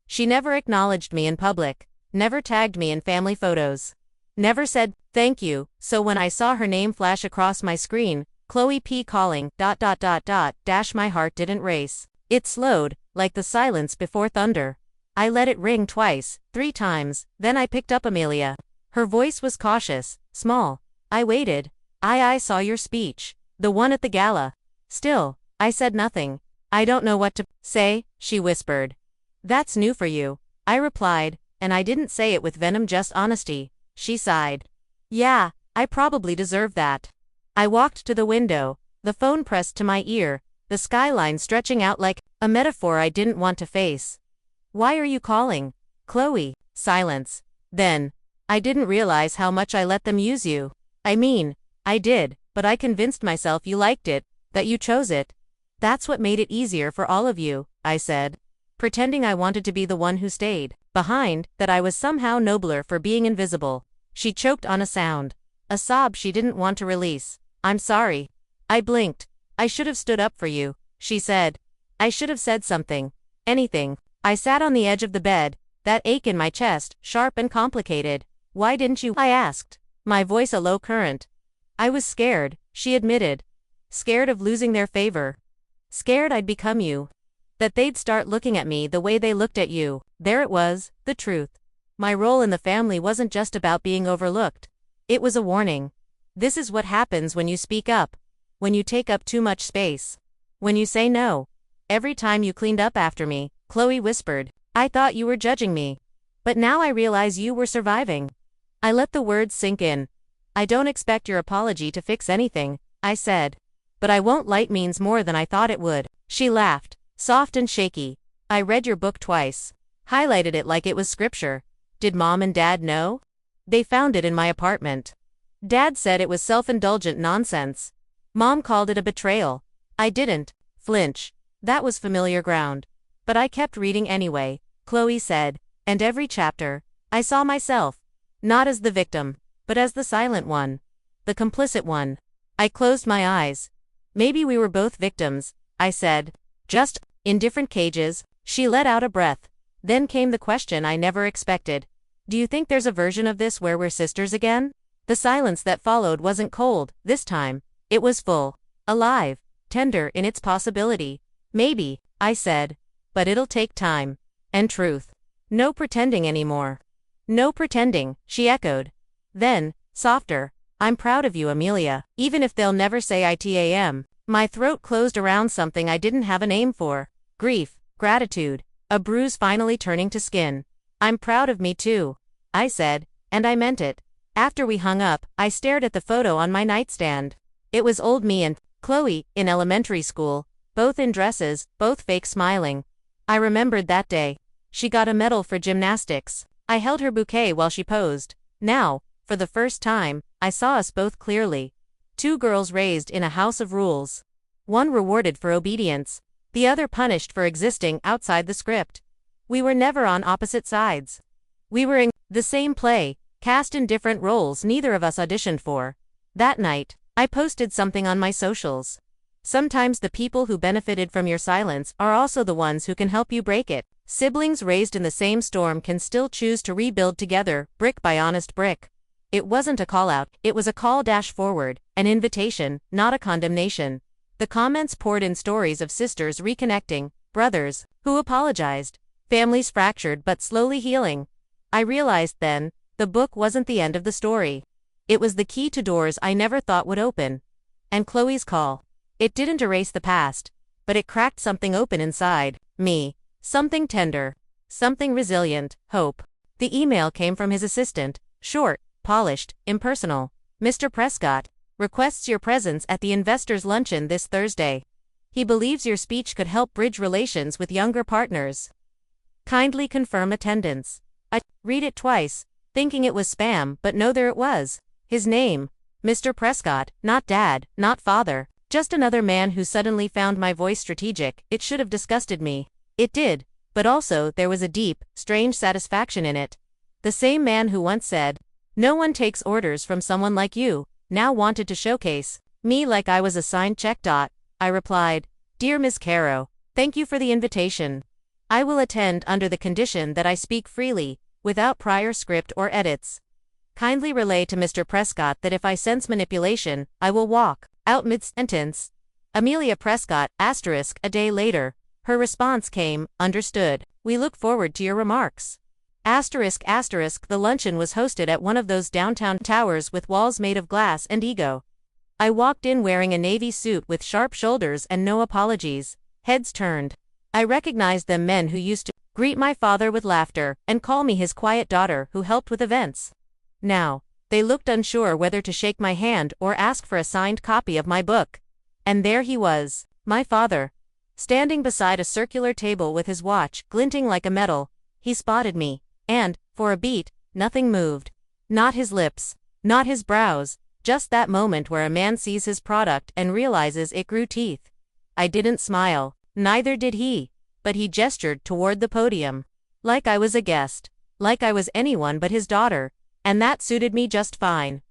She never acknowledged me in public, never tagged me in family photos. Never said, thank you, so when I saw her name flash across my screen, Chloe P. calling, my heart didn't race. It slowed, like the silence before thunder. I let it ring twice, 3 times, then I picked up Amelia. Her voice was cautious, small. I waited. I saw your speech. The one at the gala. Still, I said nothing. I don't know what to say, she whispered. That's new for you. I replied, and I didn't say it with venom, just honesty. She sighed. Yeah, I probably deserve that. I walked to the window, the phone pressed to my ear, the skyline stretching out like a metaphor I didn't want to face. Why are you calling? Chloe. Silence. Then, I didn't realize how much I let them use you. I mean, I did, but I convinced myself you liked it, that you chose it. That's what made it easier for all of you, I said, pretending I wanted to be the one who stayed behind, that I was somehow nobler for being invisible. She choked on a sound, a sob she didn't want to release. I'm sorry. I blinked. I should have stood up for you, she said. I should have said something. Anything. I sat on the edge of the bed, that ache in my chest, sharp and complicated. Why didn't you? I asked, my voice a low current. I was scared, she admitted. Scared of losing their favor. Scared I'd become you. That they'd start looking at me the way they looked at you. There it was, the truth. My role in the family wasn't just about being overlooked. It was a warning. This is what happens when you speak up. When you take up too much space. When you say no. Every time you cleaned up after me, Chloe whispered, I thought you were judging me. But now I realize you were surviving. I let the words sink in. I don't expect your apology to fix anything, I said. But I won't lie means more than I thought it would. She laughed, soft and shaky. I read your book twice. Highlighted it like it was scripture. Did Mom and Dad know? They found it in my apartment. Dad said it was self-indulgent nonsense. Mom called it a betrayal. I didn't flinch. That was familiar ground. But I kept reading anyway, Chloe said, and every chapter, I saw myself. Not as the victim, but as the silent one. The complicit one. I closed my eyes. Maybe we were both victims, I said. Just in different cages. She let out a breath. Then came the question I never expected. Do you think there's a version of this where we're sisters again? The silence that followed wasn't cold, this time. It was full. Alive. Tender in its possibility. Maybe, I said. But it'll take time. And truth. No pretending anymore. No pretending, she echoed. Then, softer, I'm proud of you, Amelia, even if they'll never say I am. My throat closed around something I didn't have a name for. Grief, gratitude, a bruise finally turning to skin. I'm proud of me too, I said, and I meant it. After we hung up, I stared at the photo on my nightstand. It was old me and Chloe, in elementary school, both in dresses, both fake smiling. I remembered that day. She got a medal for gymnastics. I held her bouquet while she posed. Now, for the first time, I saw us both clearly. Two girls raised in a house of rules. One rewarded for obedience, the other punished for existing outside the script. We were never on opposite sides. We were in the same play, cast in different roles neither of us auditioned for. That night, I posted something on my socials. Sometimes the people who benefited from your silence are also the ones who can help you break it. Siblings raised in the same storm can still choose to rebuild together, brick by honest brick. It wasn't a call-out, it was a call-forward, an invitation, not a condemnation. The comments poured in stories of sisters reconnecting, brothers who apologized, families fractured but slowly healing. I realized then, the book wasn't the end of the story. It was the key to doors I never thought would open. And Chloe's call. It didn't erase the past, but it cracked something open inside me. Something tender. Something resilient, hope. The email came from his assistant, short, polished, impersonal. Mr. Prescott requests your presence at the investors' luncheon this Thursday. He believes your speech could help bridge relations with younger partners. Kindly confirm attendance. I read it twice, thinking it was spam, but no, there it was. His name. Mr. Prescott, not dad, not father. Just another man who suddenly found my voice strategic. It should have disgusted me. It did, but also there was a deep, strange satisfaction in it. The same man who once said, "No one takes orders from someone like you," now wanted to showcase me like I was a signed check. I replied, "Dear Ms. Caro, thank you for the invitation. I will attend under the condition that I speak freely, without prior script or edits. Kindly relay to Mr. Prescott that if I sense manipulation, I will walk out mid-sentence. Amelia Prescott, *, a day later. Her response came, understood. We look forward to your remarks. ***, the luncheon was hosted at one of those downtown towers with walls made of glass and ego. I walked in wearing a navy suit with sharp shoulders and no apologies. Heads turned. I recognized them, men who used to greet my father with laughter, and call me his quiet daughter who helped with events. Now, they looked unsure whether to shake my hand or ask for a signed copy of my book. And there he was, my father, standing beside a circular table with his watch glinting like a medal. He spotted me, and, for a beat, nothing moved. Not his lips, not his brows, just that moment where a man sees his product and realizes it grew teeth. I didn't smile, neither did he, but he gestured toward the podium. Like I was a guest, like I was anyone but his daughter, and that suited me just fine.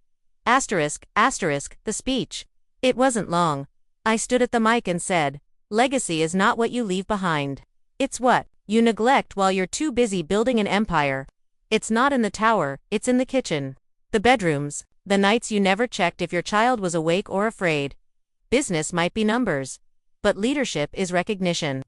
The speech. It wasn't long. I stood at the mic and said, "Legacy is not what you leave behind. It's what you neglect while you're too busy building an empire. It's not in the tower, it's in the kitchen. The bedrooms, the nights you never checked if your child was awake or afraid. Business might be numbers, but leadership is recognition."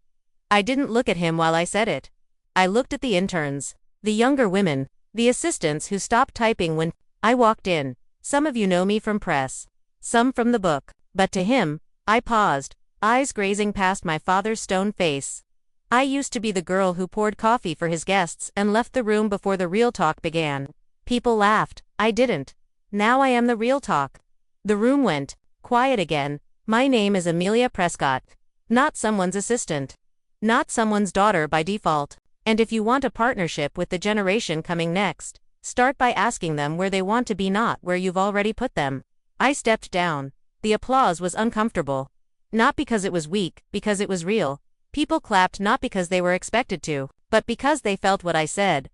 I didn't look at him while I said it. I looked at the interns, the younger women, the assistants who stopped typing when I walked in. Some of you know me from press, some from the book, but to him, I paused, eyes grazing past my father's stone face. I used to be the girl who poured coffee for his guests and left the room before the real talk began. People laughed, I didn't. Now I am the real talk. The room went quiet again. My name is Amelia Prescott. Not someone's assistant. Not someone's daughter by default. And if you want a partnership with the generation coming next, start by asking them where they want to be, not where you've already put them. I stepped down. The applause was uncomfortable. Not because it was weak, because it was real. People clapped not because they were expected to, but because they felt what I said.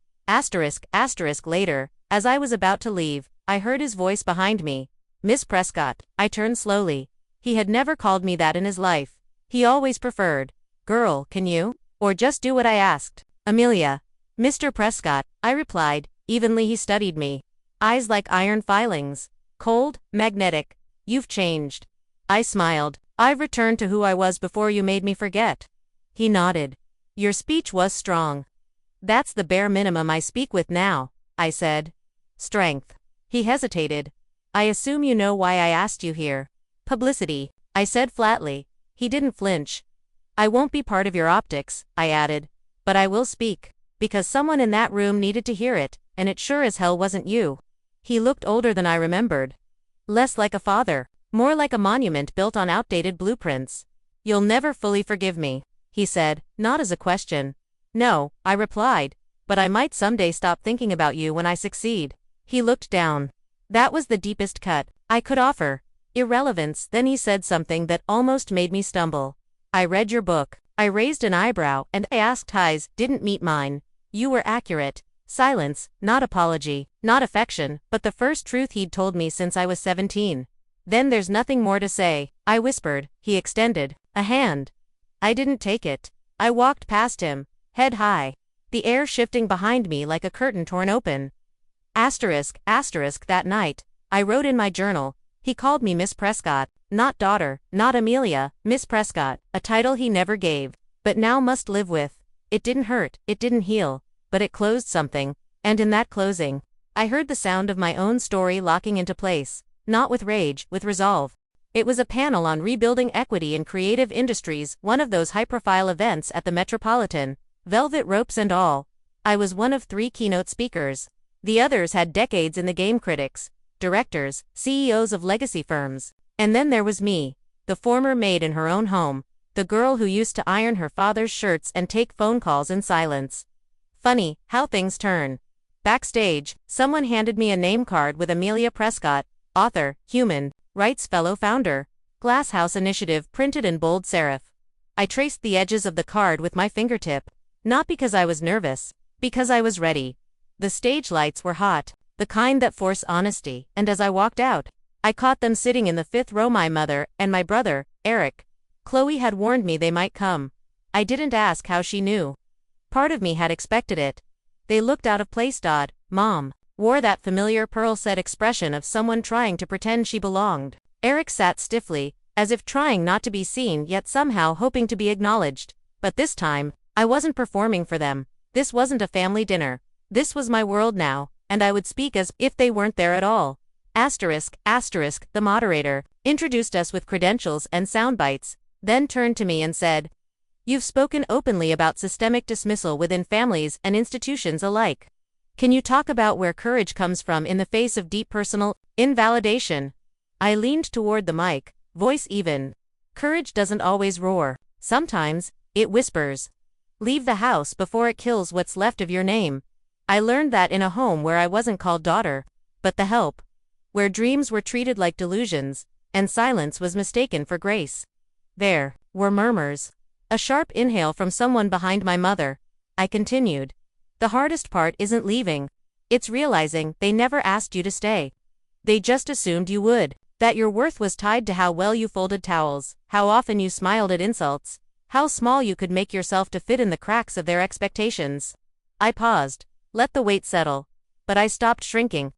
Later, as I was about to leave, I heard his voice behind me. "Miss Prescott." I turned slowly. He had never called me that in his life. He always preferred, "Girl, can you?" Or just do what I asked. "Amelia." "Mr. Prescott," I replied. Evenly he studied me. Eyes like iron filings. Cold, magnetic. "You've changed." I smiled. "I've returned to who I was before you made me forget." He nodded. "Your speech was strong." "That's the bare minimum I speak with now," I said. "Strength." He hesitated. "I assume you know why I asked you here." "Publicity," I said flatly. He didn't flinch. "I won't be part of your optics," I added. "But I will speak. Because someone in that room needed to hear it, and it sure as hell wasn't you." He looked older than I remembered. Less like a father, more like a monument built on outdated blueprints. "You'll never fully forgive me," he said, not as a question. "No," I replied, "but I might someday stop thinking about you when I succeed." He looked down. That was the deepest cut I could offer. Irrelevance. Then he said something that almost made me stumble. "I read your book." I raised an eyebrow, and I asked his didn't meet mine. "You were accurate." Silence, not apology, not affection, but the first truth he'd told me since I was 17. "Then there's nothing more to say," I whispered. He extended a hand. I didn't take it. I walked past him, head high, the air shifting behind me like a curtain torn open. That night, I wrote in my journal, he called me Miss Prescott, not daughter, not Amelia, Miss Prescott, a title he never gave, but now must live with. It didn't hurt, it didn't heal, but it closed something, and in that closing, I heard the sound of my own story locking into place, not with rage, with resolve. It was a panel on rebuilding equity in creative industries, one of those high-profile events at the Metropolitan, velvet ropes and all. I was one of 3 keynote speakers. The others had decades in the game, critics, directors, CEOs of legacy firms. And then there was me, the former maid in her own home, the girl who used to iron her father's shirts and take phone calls in silence. Funny how things turn. Backstage, someone handed me a name card with Amelia Prescott, author, human rights fellow founder, Glasshouse Initiative printed in bold serif. I traced the edges of the card with my fingertip, not because I was nervous, because I was ready. The stage lights were hot, the kind that force honesty, and as I walked out, I caught them sitting in the 5th row, my mother and my brother, Eric. Chloe had warned me they might come. I didn't ask how she knew. Part of me had expected it. They looked out of place. Mom wore that familiar pearl-set expression of someone trying to pretend she belonged. Eric sat stiffly, as if trying not to be seen yet somehow hoping to be acknowledged. But this time, I wasn't performing for them. This wasn't a family dinner. This was my world now, and I would speak as if they weren't there at all. The moderator introduced us with credentials and sound bites, then turned to me and said, You've spoken openly about systemic dismissal within families and institutions alike. Can you talk about where courage comes from in the face of deep personal invalidation? I leaned toward the mic, voice even. Courage doesn't always roar. Sometimes, it whispers. Leave the house before it kills what's left of your name. I learned that in a home where I wasn't called daughter, but the help. Where dreams were treated like delusions, and silence was mistaken for grace. There were murmurs. A sharp inhale from someone behind my mother. I continued. The hardest part isn't leaving. It's realizing they never asked you to stay. They just assumed you would. That your worth was tied to how well you folded towels, how often you smiled at insults, how small you could make yourself to fit in the cracks of their expectations. I paused. Let the weight settle. But I stopped shrinking.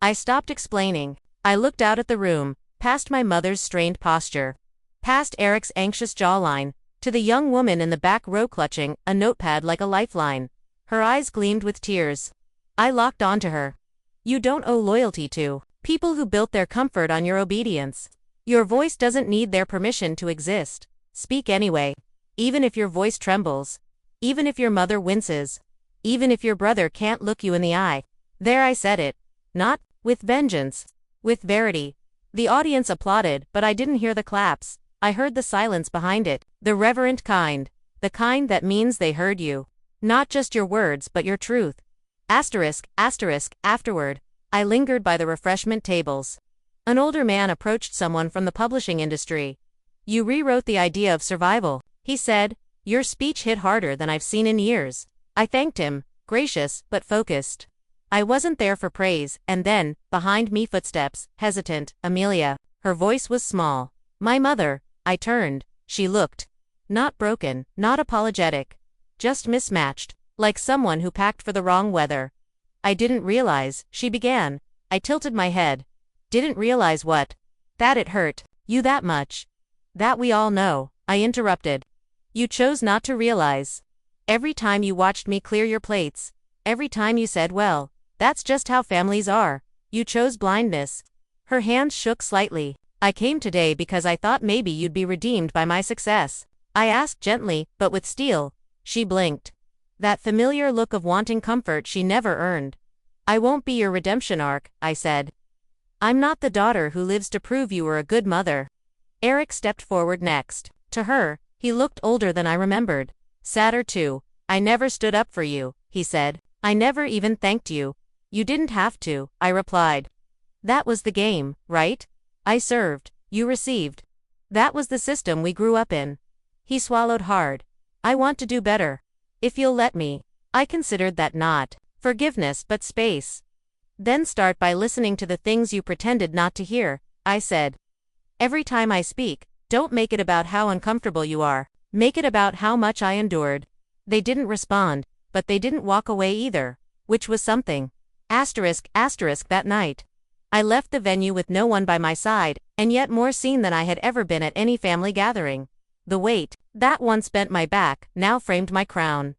I stopped explaining. I looked out at the room, past my mother's strained posture, past Eric's anxious jawline, to the young woman in the back row clutching a notepad like a lifeline. Her eyes gleamed with tears. I locked onto her. You don't owe loyalty to people who built their comfort on your obedience. Your voice doesn't need their permission to exist. Speak anyway. Even if your voice trembles. Even if your mother winces. Even if your brother can't look you in the eye. There I said it. Not with vengeance. With verity. The audience applauded, but I didn't hear the claps. I heard the silence behind it. The reverent kind. The kind that means they heard you. Not just your words but your truth. Afterward, I lingered by the refreshment tables. An older man approached someone from the publishing industry. You rewrote the idea of survival, he said. Your speech hit harder than I've seen in years. I thanked him, gracious but focused. I wasn't there for praise, and then, behind me footsteps, hesitant, Amelia. Her voice was small. My mother. I turned. She looked. Not broken, not apologetic. Just mismatched, like someone who packed for the wrong weather. I didn't realize, she began. I tilted my head. Didn't realize what? That it hurt you that much. That we all know, I interrupted. You chose not to realize. Every time you watched me clear your plates, every time you said, well, that's just how families are, you chose blindness. Her hands shook slightly. I came today because I thought maybe you'd be redeemed by my success. I asked gently, but with steel. She blinked. That familiar look of wanting comfort she never earned. I won't be your redemption arc, I said. I'm not the daughter who lives to prove you were a good mother. Eric stepped forward next. To her, he looked older than I remembered. Sadder too. I never stood up for you, he said. I never even thanked you. You didn't have to, I replied. That was the game, right? I served, you received. That was the system we grew up in. He swallowed hard. I want to do better. If you'll let me. I considered that not forgiveness but space. Then start by listening to the things you pretended not to hear, I said. Every time I speak, don't make it about how uncomfortable you are. Make it about how much I endured. They didn't respond, but they didn't walk away either, which was something. That night. I left the venue with no one by my side, and yet more seen than I had ever been at any family gathering. The weight, that once bent my back, now framed my crown.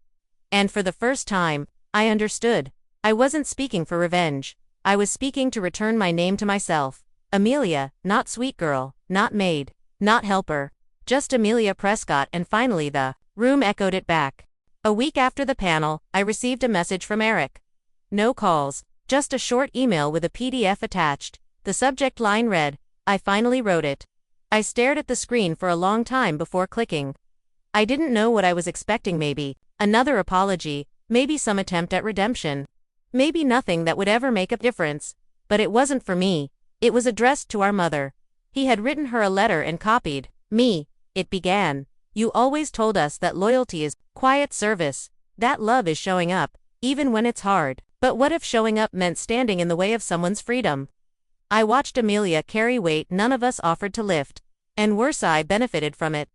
And for the first time, I understood. I wasn't speaking for revenge. I was speaking to return my name to myself. Amelia, not sweet girl, not maid, not helper. Just Amelia Prescott, and finally the room echoed it back. A week after the panel, I received a message from Eric. No calls, just a short email with a PDF attached. The subject line read, I finally wrote it. I stared at the screen for a long time before clicking. I didn't know what I was expecting. Maybe another apology, maybe some attempt at redemption. Maybe nothing that would ever make a difference. But it wasn't for me. It was addressed to our mother. He had written her a letter and copied me. It began. You always told us that loyalty is quiet service, that love is showing up, even when it's hard. But what if showing up meant standing in the way of someone's freedom? I watched Amelia carry weight none of us offered to lift. And worse, I benefited from it.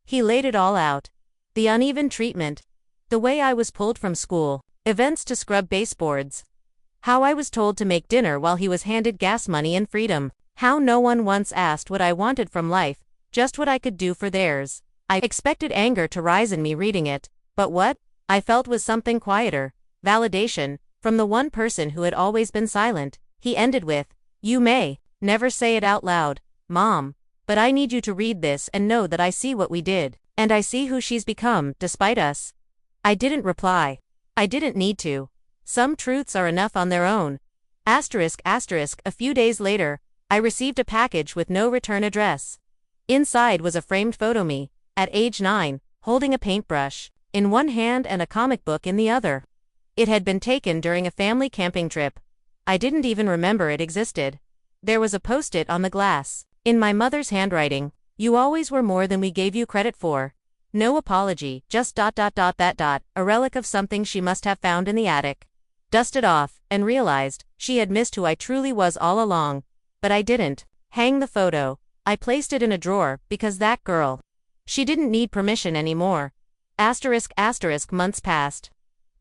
He laid it all out. The uneven treatment. The way I was pulled from school, events to scrub baseboards. How I was told to make dinner while he was handed gas money and freedom. How no one once asked what I wanted from life, just what I could do for theirs. I expected anger to rise in me reading it, but what I felt was something quieter. Validation, from the one person who had always been silent. He ended with, you may never say it out loud, Mom, but I need you to read this and know that I see what we did. And I see who she's become, despite us. I didn't reply. I didn't need to. Some truths are enough on their own. Asterisk asterisk. A few days later, I received a package with no return address. Inside was a framed photo me, at age 9, holding a paintbrush in one hand and a comic book in the other. It had been taken during a family camping trip. I didn't even remember it existed. There was a post-it on the glass, in my mother's handwriting. You always were more than we gave you credit for. No apology, just ... a relic of something she must have found in the attic. Dusted off, and realized, she had missed who I truly was all along. But I didn't hang the photo. I placed it in a drawer, because that girl, she didn't need permission anymore. Asterisk asterisk. Months passed.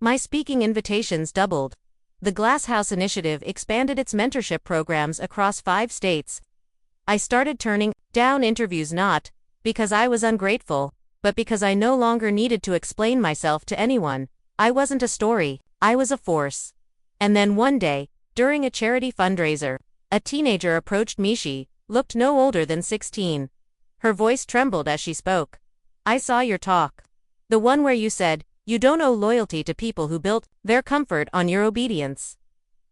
My speaking invitations doubled. The Glass House Initiative expanded its mentorship programs across 5 states. I started turning down interviews not because I was ungrateful, but because I no longer needed to explain myself to anyone. I wasn't a story, I was a force. And then one day, during a charity fundraiser, a teenager approached me. She looked no older than 16. Her voice trembled as she spoke. I saw your talk. The one where you said, you don't owe loyalty to people who built their comfort on your obedience.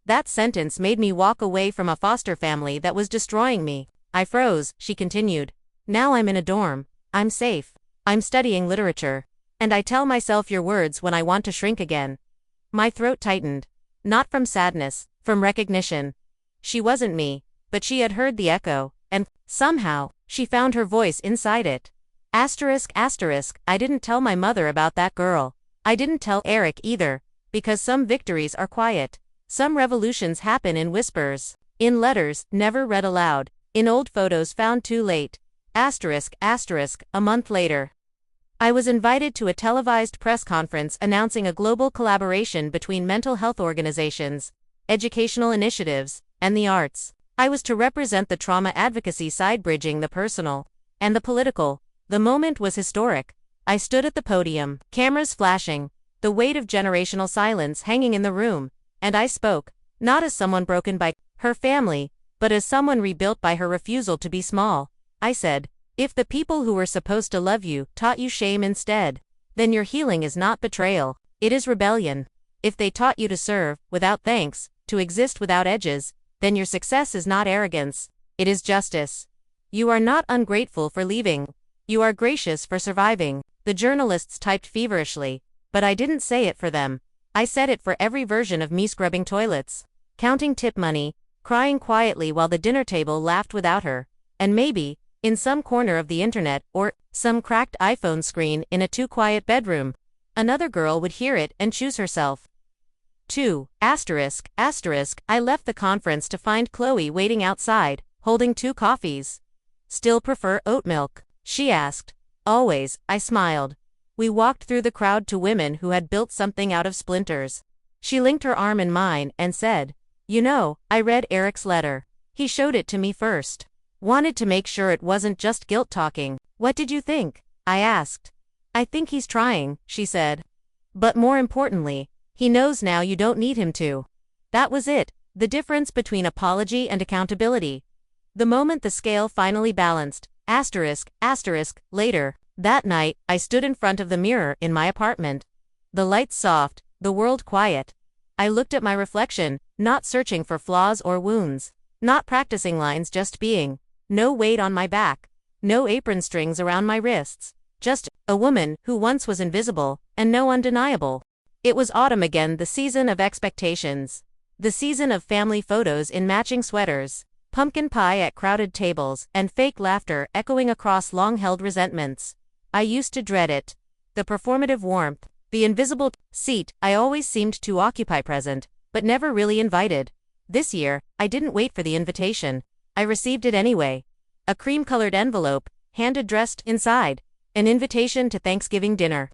That sentence made me walk away from a foster family that was destroying me. I froze, she continued. Now I'm in a dorm. I'm safe. I'm studying literature. And I tell myself your words when I want to shrink again. My throat tightened. Not from sadness, from recognition. She wasn't me, but she had heard the echo, and, somehow, she found her voice inside it. Asterisk asterisk. I didn't tell my mother about that girl. I didn't tell Eric either, because some victories are quiet. Some revolutions happen in whispers, in letters never read aloud, in old photos found too late. Asterisk asterisk. A month later, I was invited to a televised press conference announcing a global collaboration between mental health organizations, educational initiatives, and the arts. I was to represent the trauma advocacy side, bridging the personal and the political. The moment was historic. I stood at the podium, cameras flashing, the weight of generational silence hanging in the room, and I spoke, not as someone broken by her family, but as someone rebuilt by her refusal to be small. I said, if the people who were supposed to love you taught you shame instead, then your healing is not betrayal, it is rebellion. If they taught you to serve, without thanks, to exist without edges, then your success is not arrogance, it is justice. You are not ungrateful for leaving. You are gracious for surviving. The journalists typed feverishly, but I didn't say it for them. I said it for every version of me scrubbing toilets, counting tip money, crying quietly while the dinner table laughed without her, and maybe, in some corner of the internet, or some cracked iPhone screen in a too quiet bedroom, another girl would hear it and choose herself. 2. Asterisk asterisk. I left the conference to find Chloe waiting outside, holding 2 coffees. Still prefer oat milk? She asked. Always, I smiled. We walked through the crowd to women who had built something out of splinters. She linked her arm in mine and said, you know, I read Eric's letter. He showed it to me first. Wanted to make sure it wasn't just guilt talking. What did you think? I asked. I think he's trying, she said. But more importantly, he knows now you don't need him to. That was it, the difference between apology and accountability. The moment the scale finally balanced, asterisk asterisk. Later, that night, I stood in front of the mirror in my apartment. The lights soft, the world quiet. I looked at my reflection, not searching for flaws or wounds, not practicing lines, just being. No weight on my back, no apron strings around my wrists, just a woman who once was invisible, and no undeniable. It was autumn again, the season of expectations, the season of family photos in matching sweaters, pumpkin pie at crowded tables, and fake laughter echoing across long-held resentments. I used to dread it. The performative warmth, the invisible seat I always seemed to occupy, present, but never really invited. This year, I didn't wait for the invitation. I received it anyway. A cream-colored envelope, hand-addressed inside, an invitation to Thanksgiving dinner.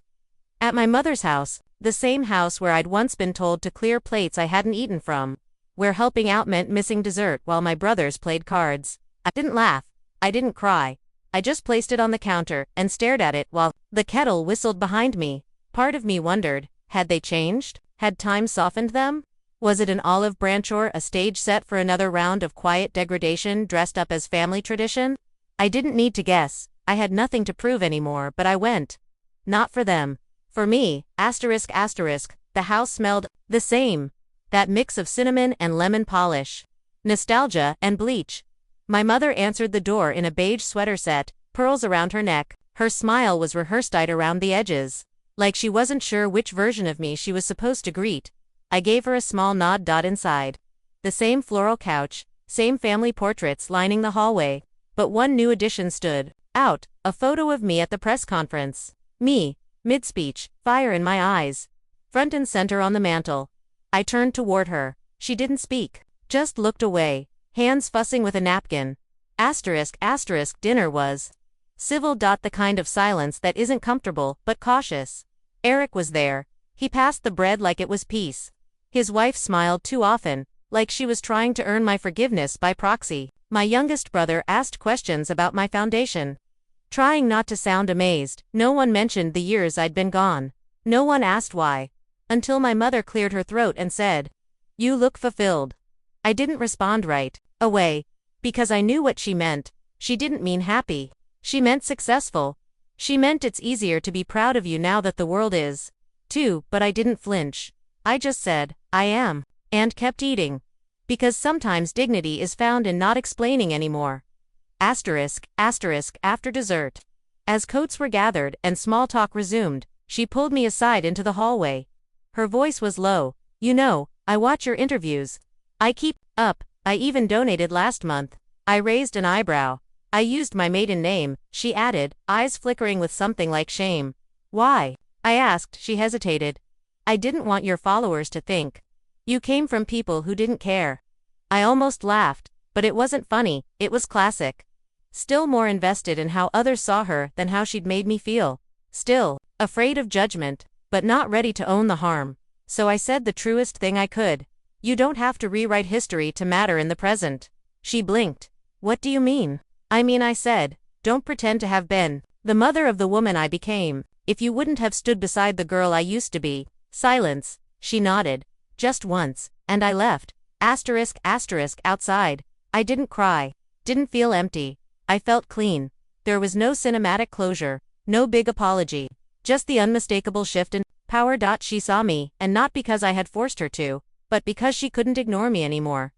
At my mother's house, the same house where I'd once been told to clear plates I hadn't eaten from, where helping out meant missing dessert while my brothers played cards. I didn't laugh. I didn't cry. I just placed it on the counter and stared at it while the kettle whistled behind me. Part of me wondered, had they changed? Had time softened them? Was it an olive branch or a stage set for another round of quiet degradation dressed up as family tradition? I didn't need to guess. I had nothing to prove anymore, but I went. Not for them. For me, the house smelled the same. That mix of cinnamon and lemon polish. Nostalgia and bleach. My mother answered the door in a beige sweater set, pearls around her neck. Her smile was rehearsed tight around the edges. Like she wasn't sure which version of me she was supposed to greet. I gave her a small nod. Inside. The same floral couch, same family portraits lining the hallway. But one new addition stood out, a photo of me at the press conference. Me, mid-speech, fire in my eyes. Front and center on the mantel. I turned toward her. She didn't speak, just looked away, hands fussing with a napkin. Dinner was civil. The kind of silence that isn't comfortable, but cautious. Eric was there. He passed the bread like it was peace. His wife smiled too often, like she was trying to earn my forgiveness by proxy. My youngest brother asked questions about my foundation. Trying not to sound amazed, no one mentioned the years I'd been gone. No one asked why. Until my mother cleared her throat and said, "You look fulfilled." I didn't respond right away, because I knew what she meant. She didn't mean happy. She meant successful. She meant it's easier to be proud of you now that the world is, too, but I didn't flinch. I just said, "I am," and kept eating. Because sometimes dignity is found in not explaining anymore. After dessert. As coats were gathered and small talk resumed, she pulled me aside into the hallway. Her voice was low. "You know, I watch your interviews. I keep up. I even donated last month." I raised an eyebrow. "I used my maiden name," she added, eyes flickering with something like shame. "Why?" I asked. She hesitated. "I didn't want your followers to think you came from people who didn't care." I almost laughed, but it wasn't funny, it was classic. Still more invested in how others saw her than how she'd made me feel. Still afraid of judgment, but not ready to own the harm. So I said the truest thing I could. "You don't have to rewrite history to matter in the present." She blinked. "What do you mean?" I said, "don't pretend to have been the mother of the woman I became, if you wouldn't have stood beside the girl I used to be." Silence. She nodded. "Just once, and I left." Outside. I didn't cry. Didn't feel empty. I felt clean. There was no cinematic closure, no big apology. Just the unmistakable shift in power. She saw me, and not because I had forced her to, but because she couldn't ignore me anymore.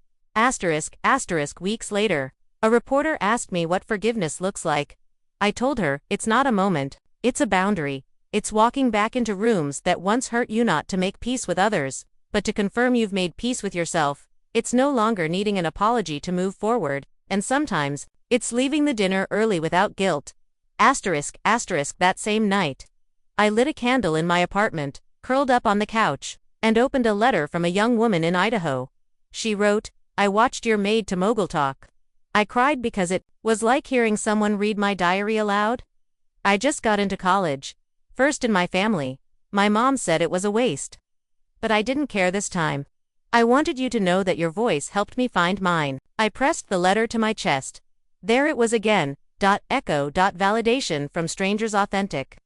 Weeks later. A reporter asked me what forgiveness looks like. I told her, it's not a moment, it's a boundary. It's walking back into rooms that once hurt you, not to make peace with others, but to confirm you've made peace with yourself. It's no longer needing an apology to move forward, and sometimes, it's leaving the dinner early without guilt. That same night. I lit a candle in my apartment, curled up on the couch, and opened a letter from a young woman in Idaho. She wrote, "I watched your Maid to Mogul talk." I cried because it was like hearing someone read my diary aloud. I just got into college. First in my family. My mom said it was a waste. But I didn't care this time. "I wanted you to know that your voice helped me find mine." I pressed the letter to my chest. There it was again. Validation from strangers, authentic.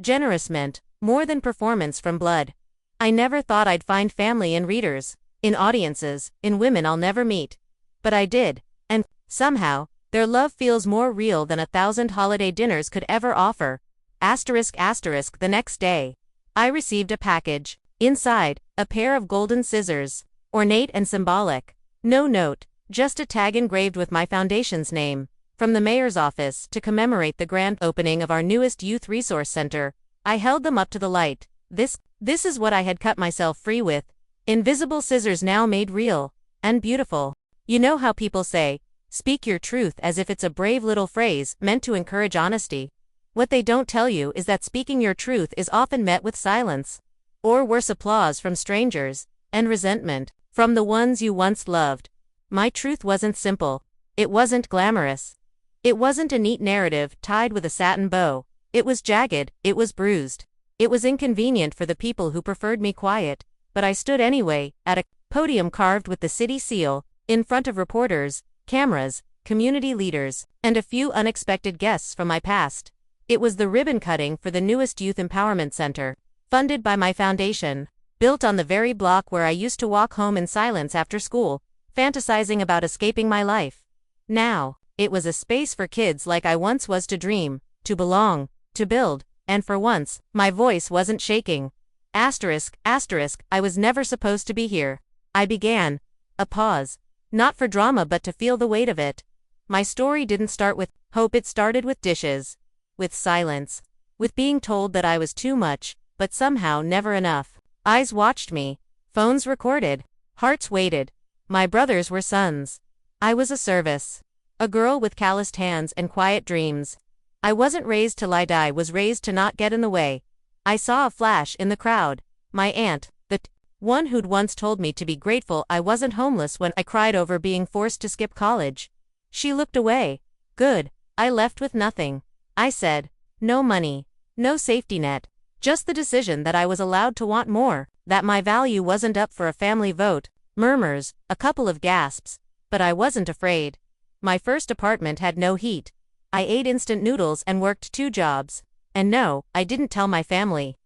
Generous meant more than performance from blood. I never thought I'd find family in readers, in audiences, in women I'll never meet. But I did. And somehow, their love feels more real than 1,000 holiday dinners could ever offer. The next day. I received a package. Inside, a pair of golden scissors. Ornate and symbolic. No note, just a tag engraved with my foundation's name. From the mayor's office, to commemorate the grand opening of our newest youth resource center. I held them up to the light. This is what I had cut myself free with. Invisible scissors now made real. And beautiful. You know how people say, speak your truth, as if it's a brave little phrase meant to encourage honesty. What they don't tell you is that speaking your truth is often met with silence. Or worse, applause from strangers, and resentment from the ones you once loved. My truth wasn't simple. It wasn't glamorous. It wasn't a neat narrative tied with a satin bow. It was jagged, it was bruised. It was inconvenient for the people who preferred me quiet, but I stood anyway, at a podium carved with the city seal, in front of reporters, cameras, community leaders, and a few unexpected guests from my past. It was the ribbon cutting for the newest youth empowerment center, funded by my foundation, built on the very block where I used to walk home in silence after school, fantasizing about escaping my life. Now, it was a space for kids like I once was to dream, to belong, to build, and for once, my voice wasn't shaking. Asterisk, asterisk, I was never supposed to be here. I began. A pause. Not for drama but to feel the weight of it. My story didn't start with hope, it started with dishes. With silence. With being told that I was too much, but somehow never enough. Eyes watched me. Phones recorded. Hearts waited. My brothers were sons. I was a service. A girl with calloused hands and quiet dreams. I wasn't raised to lie, I was raised to not get in the way. I saw a flash in the crowd. My aunt, the one who'd once told me to be grateful I wasn't homeless when I cried over being forced to skip college. She looked away. Good. I left with nothing. I said, no money, no safety net, just the decision that I was allowed to want more, that my value wasn't up for a family vote. Murmurs, a couple of gasps. But I wasn't afraid. My first apartment had no heat. I ate instant noodles and worked 2 jobs. And no, I didn't tell my family.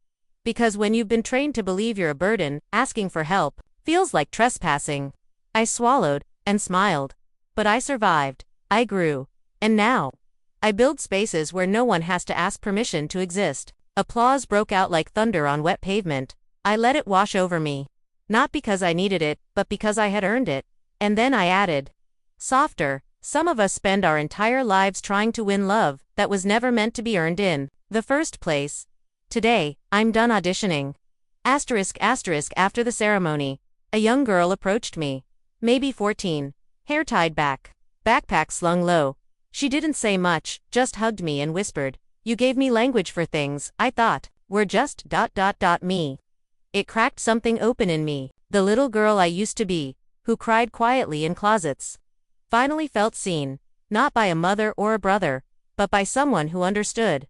Because when you've been trained to believe you're a burden, asking for help feels like trespassing. I swallowed and smiled. But I survived. I grew. And now, I build spaces where no one has to ask permission to exist. Applause broke out like thunder on wet pavement. I let it wash over me. Not because I needed it, but because I had earned it. And then I added, softer, some of us spend our entire lives trying to win love that was never meant to be earned in the first place. Today, I'm done auditioning. Asterisk, asterisk, after the ceremony, a young girl approached me. Maybe 14. Hair tied back. Backpack slung low. She didn't say much, just hugged me and whispered, you gave me language for things I thought were just ... me. It cracked something open in me. The little girl I used to be, who cried quietly in closets, finally felt seen, not by a mother or a brother, but by someone who understood.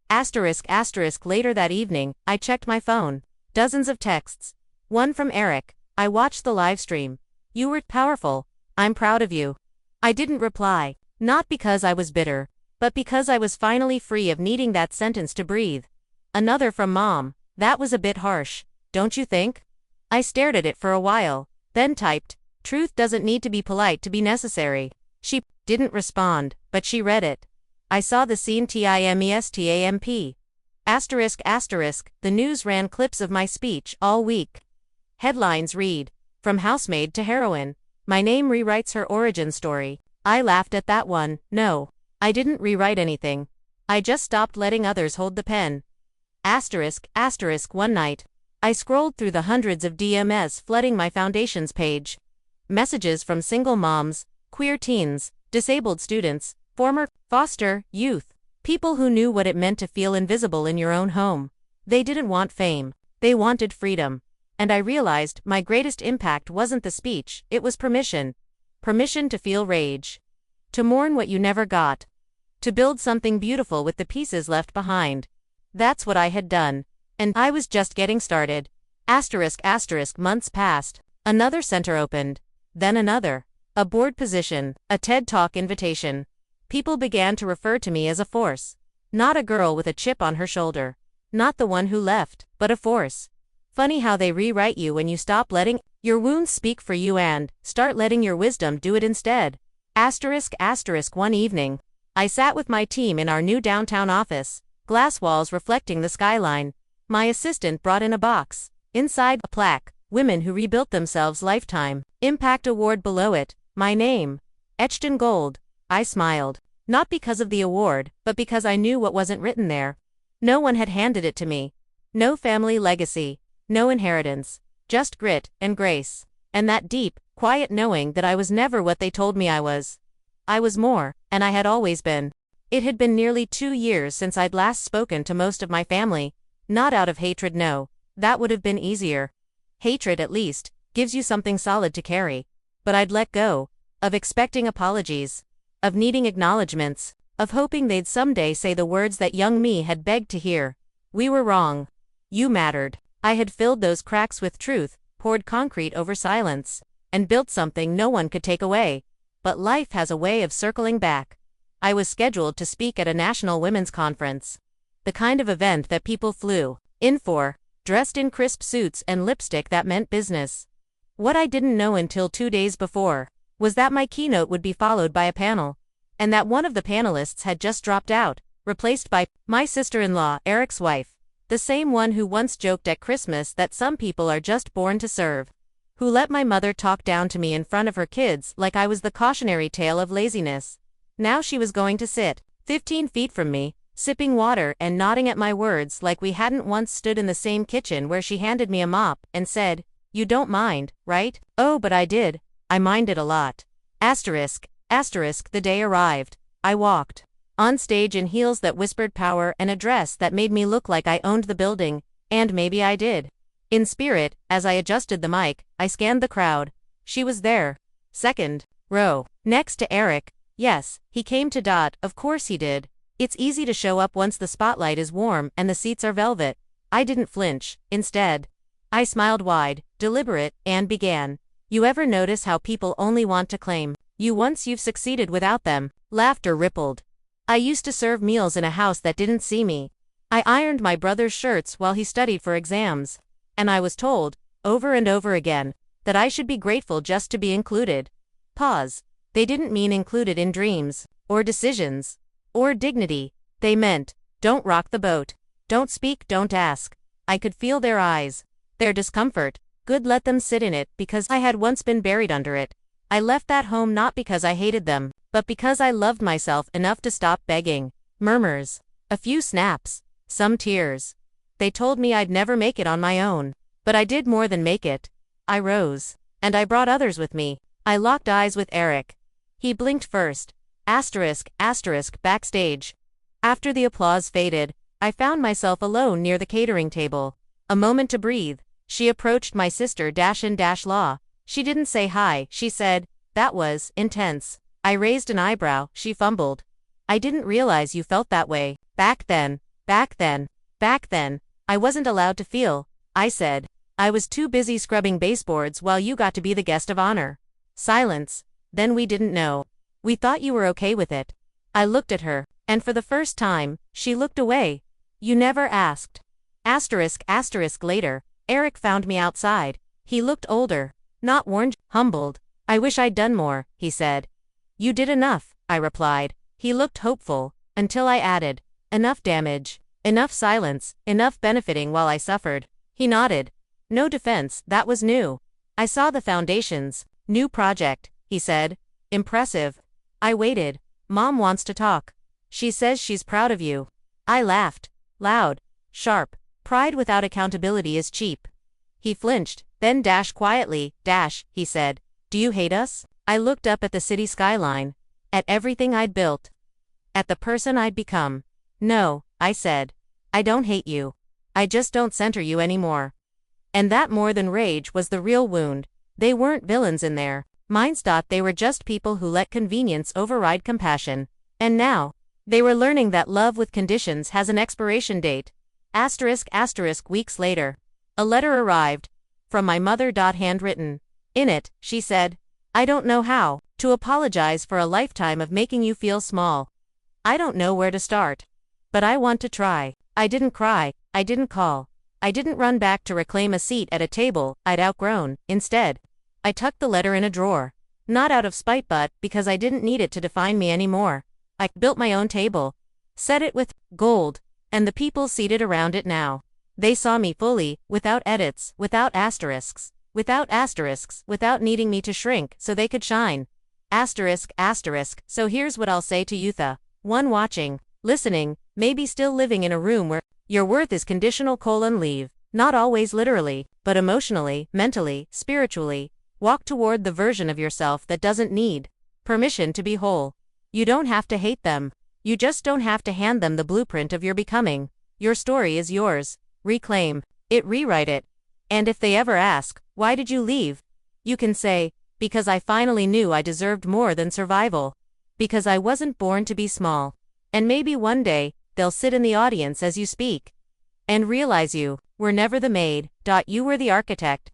Asterisk, asterisk, later that evening, I checked my phone. Dozens of texts. One from Eric. I watched the live stream. You were powerful. I'm proud of you. I didn't reply, not because I was bitter, but because I was finally free of needing that sentence to breathe. Another from Mom. That was a bit harsh, don't you think? I stared at it for a while, then typed, truth doesn't need to be polite to be necessary. She didn't respond, but she read it. I saw the scene timestamp. Asterisk, asterisk, the news ran clips of my speech all week. Headlines read, from housemaid to heroine. My name rewrites her origin story. I laughed at that one. No, I didn't rewrite anything. I just stopped letting others hold the pen. Asterisk, asterisk, one night, I scrolled through the hundreds of DMs flooding my foundations page. Messages from single moms, queer teens, disabled students, former foster youth, people who knew what it meant to feel invisible in your own home. They didn't want fame. They wanted freedom. And I realized my greatest impact wasn't the speech, it was permission. Permission to feel rage. To mourn what you never got. To build something beautiful with the pieces left behind. That's what I had done. And I was just getting started. Asterisk, asterisk, months passed. Another center opened. Then another. A board position. A TED Talk invitation. People began to refer to me as a force. Not a girl with a chip on her shoulder. Not the one who left, but a force. Funny how they rewrite you when you stop letting your wounds speak for you and start letting your wisdom do it instead. Asterisk, asterisk, one evening, I sat with my team in our new downtown office, glass walls reflecting the skyline. My assistant brought in a box. Inside, a plaque, Women Who Rebuilt Themselves Lifetime Impact Award below it, my name, etched in gold. I smiled. Not because of the award, but because I knew what wasn't written there. No one had handed it to me. No family legacy. No inheritance. Just grit and grace. And that deep, quiet knowing that I was never what they told me I was. I was more, and I had always been. It had been nearly 2 years since I'd last spoken to most of my family. Not out of hatred, no. That would have been easier. Hatred, at least, gives you something solid to carry. But I'd let go. Of expecting apologies. Of needing acknowledgments, of hoping they'd someday say the words that young me had begged to hear. We were wrong. You mattered. I had filled those cracks with truth, poured concrete over silence, and built something no one could take away. But life has a way of circling back. I was scheduled to speak at a national women's conference. The kind of event that people flew in for, dressed in crisp suits and lipstick that meant business. What I didn't know until 2 days before was that my keynote would be followed by a panel, and that one of the panelists had just dropped out, replaced by my sister-in-law, Eric's wife. The same one who once joked at Christmas that some people are just born to serve. Who let my mother talk down to me in front of her kids like I was the cautionary tale of laziness. Now she was going to sit 15 feet from me, sipping water and nodding at my words like we hadn't once stood in the same kitchen where she handed me a mop and said, "You don't mind, right?" Oh, but I did. I minded a lot. Asterisk, the day arrived. I walked on stage in heels that whispered power and a dress that made me look like I owned the building, and maybe I did. In spirit, as I adjusted the mic, I scanned the crowd. She was there. Second row. Next to Eric. Yes, he came to dot, of course he did. It's easy to show up once the spotlight is warm and the seats are velvet. I didn't flinch. Instead, I smiled wide, deliberate, and began. You ever notice how people only want to claim you once you've succeeded without them? Laughter rippled. I used to serve meals in a house that didn't see me. I ironed my brother's shirts while he studied for exams. And I was told, over and over again, that I should be grateful just to be included. Pause. They didn't mean included in dreams, or decisions, or dignity. They meant, don't rock the boat. Don't speak, don't ask. I could feel their eyes. Their discomfort. Good, let them sit in it because I had once been buried under it. I left that home not because I hated them, but because I loved myself enough to stop begging. Murmurs. A few snaps. Some tears. They told me I'd never make it on my own. But I did more than make it. I rose. And I brought others with me. I locked eyes with Eric. He blinked first. Asterisk, backstage. After the applause faded, I found myself alone near the catering table. A moment to breathe. She approached my sister -in-law. She didn't say hi, she said, "That was intense." I raised an eyebrow, she fumbled. "I didn't realize you felt that way. Back then. I wasn't allowed to feel," I said. "I was too busy scrubbing baseboards while you got to be the guest of honor." Silence. Then we didn't know. We thought you were okay with it. I looked at her, and for the first time, she looked away. You never asked. Later, Eric found me outside. He looked older. Not worn, humbled. "I wish I'd done more," he said. "You did enough," I replied. He looked hopeful, until I added, "Enough damage. Enough silence, enough benefiting while I suffered." He nodded. "No defense, that was new." "I saw the foundations. New project," he said. "Impressive." I waited. "Mom wants to talk. She says she's proud of you." I laughed. Loud. Sharp. Pride without accountability is cheap. He flinched, then quietly, he said, "Do you hate us?" I looked up at the city skyline. At everything I'd built. At the person I'd become. "No," I said. "I don't hate you. I just don't center you anymore." And that more than rage was the real wound. They weren't villains in there. Minds thought they were just people who let convenience override compassion. And now, they were learning that love with conditions has an expiration date. Weeks later. A letter arrived. From my mother. Handwritten. In it, she said, "I don't know how to apologize for a lifetime of making you feel small. I don't know where to start. But I want to try." I didn't cry. I didn't call. I didn't run back to reclaim a seat at a table I'd outgrown. Instead, I tucked the letter in a drawer. Not out of spite but because I didn't need it to define me anymore. I built my own table. Set it with gold. And the people seated around it now. They saw me fully, without edits, without asterisks, without needing me to shrink so they could shine. So here's what I'll say to Youtha. One watching, listening, maybe still living in a room where your worth is conditional: leave. Not always literally, but emotionally, mentally, spiritually. Walk toward the version of yourself that doesn't need permission to be whole. You don't have to hate them. You just don't have to hand them the blueprint of your becoming. Your story is yours. Reclaim it, rewrite it. And if they ever ask, "Why did you leave?" you can say, "Because I finally knew I deserved more than survival. Because I wasn't born to be small." And maybe one day, they'll sit in the audience as you speak. And realize you were never the maid. You were the architect.